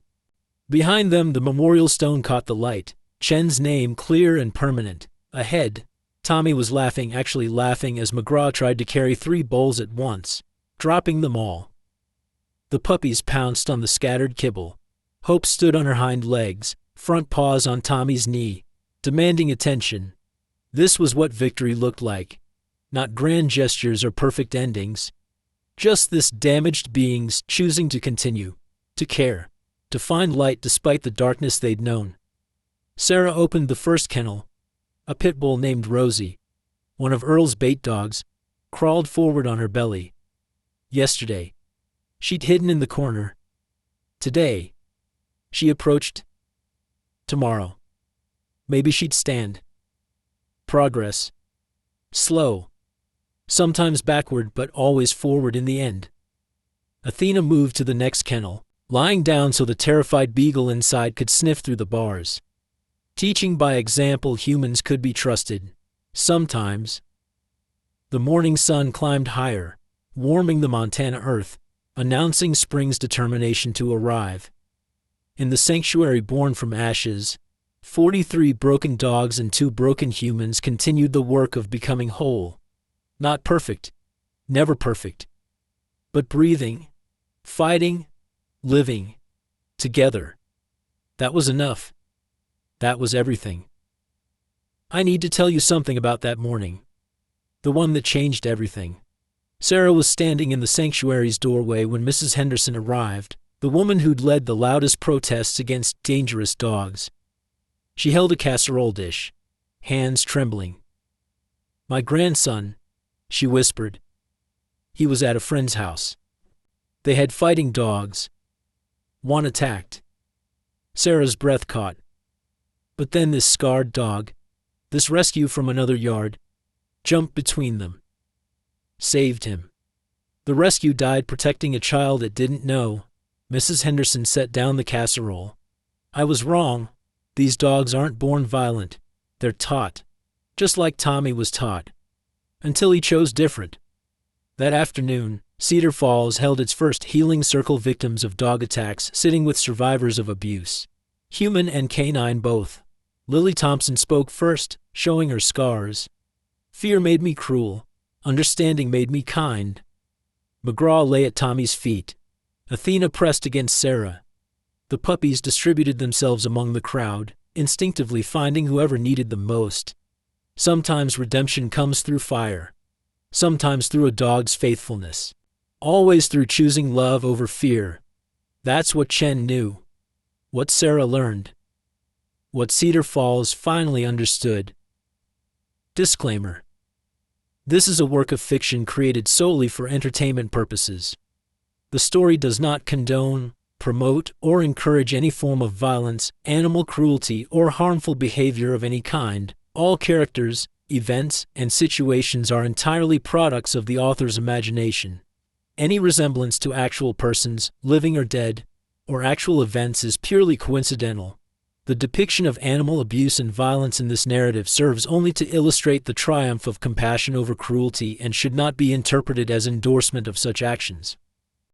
S1: Behind them, the memorial stone caught the light, Chen's name clear and permanent. Ahead, Tommy was laughing, actually laughing, as McGraw tried to carry 3 bowls at once, dropping them all. The puppies pounced on the scattered kibble. Hope stood on her hind legs, front paws on Tommy's knee, demanding attention. This was what victory looked like. Not grand gestures or perfect endings. Just this damaged beings choosing to continue, to care, to find light despite the darkness they'd known. Sarah opened the first kennel. A pit bull named Rosie, one of Earl's bait dogs, crawled forward on her belly. Yesterday, she'd hidden in the corner. Today, she approached. Tomorrow, maybe she'd stand. Progress. Slow. Sometimes backward, but always forward in the end. Athena moved to the next kennel, lying down so the terrified beagle inside could sniff through the bars. Teaching by example, humans could be trusted. Sometimes. The morning sun climbed higher, warming the Montana earth, announcing spring's determination to arrive. In the sanctuary born from ashes, 43 broken dogs and 2 broken humans continued the work of becoming whole. Not perfect, never perfect, but breathing, fighting, living, together. That was enough. That was everything. I need to tell you something about that morning. The one that changed everything. Sarah was standing in the sanctuary's doorway when Mrs. Henderson arrived, the woman who'd led the loudest protests against dangerous dogs. She held a casserole dish, hands trembling. "My grandson," she whispered. "He was at a friend's house. They had fighting dogs. One attacked." Sarah's breath caught. But then this scarred dog, this rescue from another yard, jumped between them. Saved him. The rescue died protecting a child it didn't know. Mrs. Henderson set down the casserole. "I was wrong. These dogs aren't born violent. They're taught. Just like Tommy was taught. Until he chose different." That afternoon, Cedar Falls held its first healing circle, victims of dog attacks sitting with survivors of abuse. Human and canine both. Lily Thompson spoke first, showing her scars. "Fear made me cruel. Understanding made me kind." McGraw lay at Tommy's feet. Athena pressed against Sarah. The puppies distributed themselves among the crowd, instinctively finding whoever needed them most. Sometimes redemption comes through fire. Sometimes through a dog's faithfulness. Always through choosing love over fear. That's what Chen knew. What Sarah learned. What Cedar Falls finally understood. Disclaimer. This is a work of fiction created solely for entertainment purposes. The story does not condone, promote, or encourage any form of violence, animal cruelty, or harmful behavior of any kind. All characters, events, and situations are entirely products of the author's imagination. Any resemblance to actual persons, living or dead, or actual events is purely coincidental. The depiction of animal abuse and violence in this narrative serves only to illustrate the triumph of compassion over cruelty and should not be interpreted as endorsement of such actions.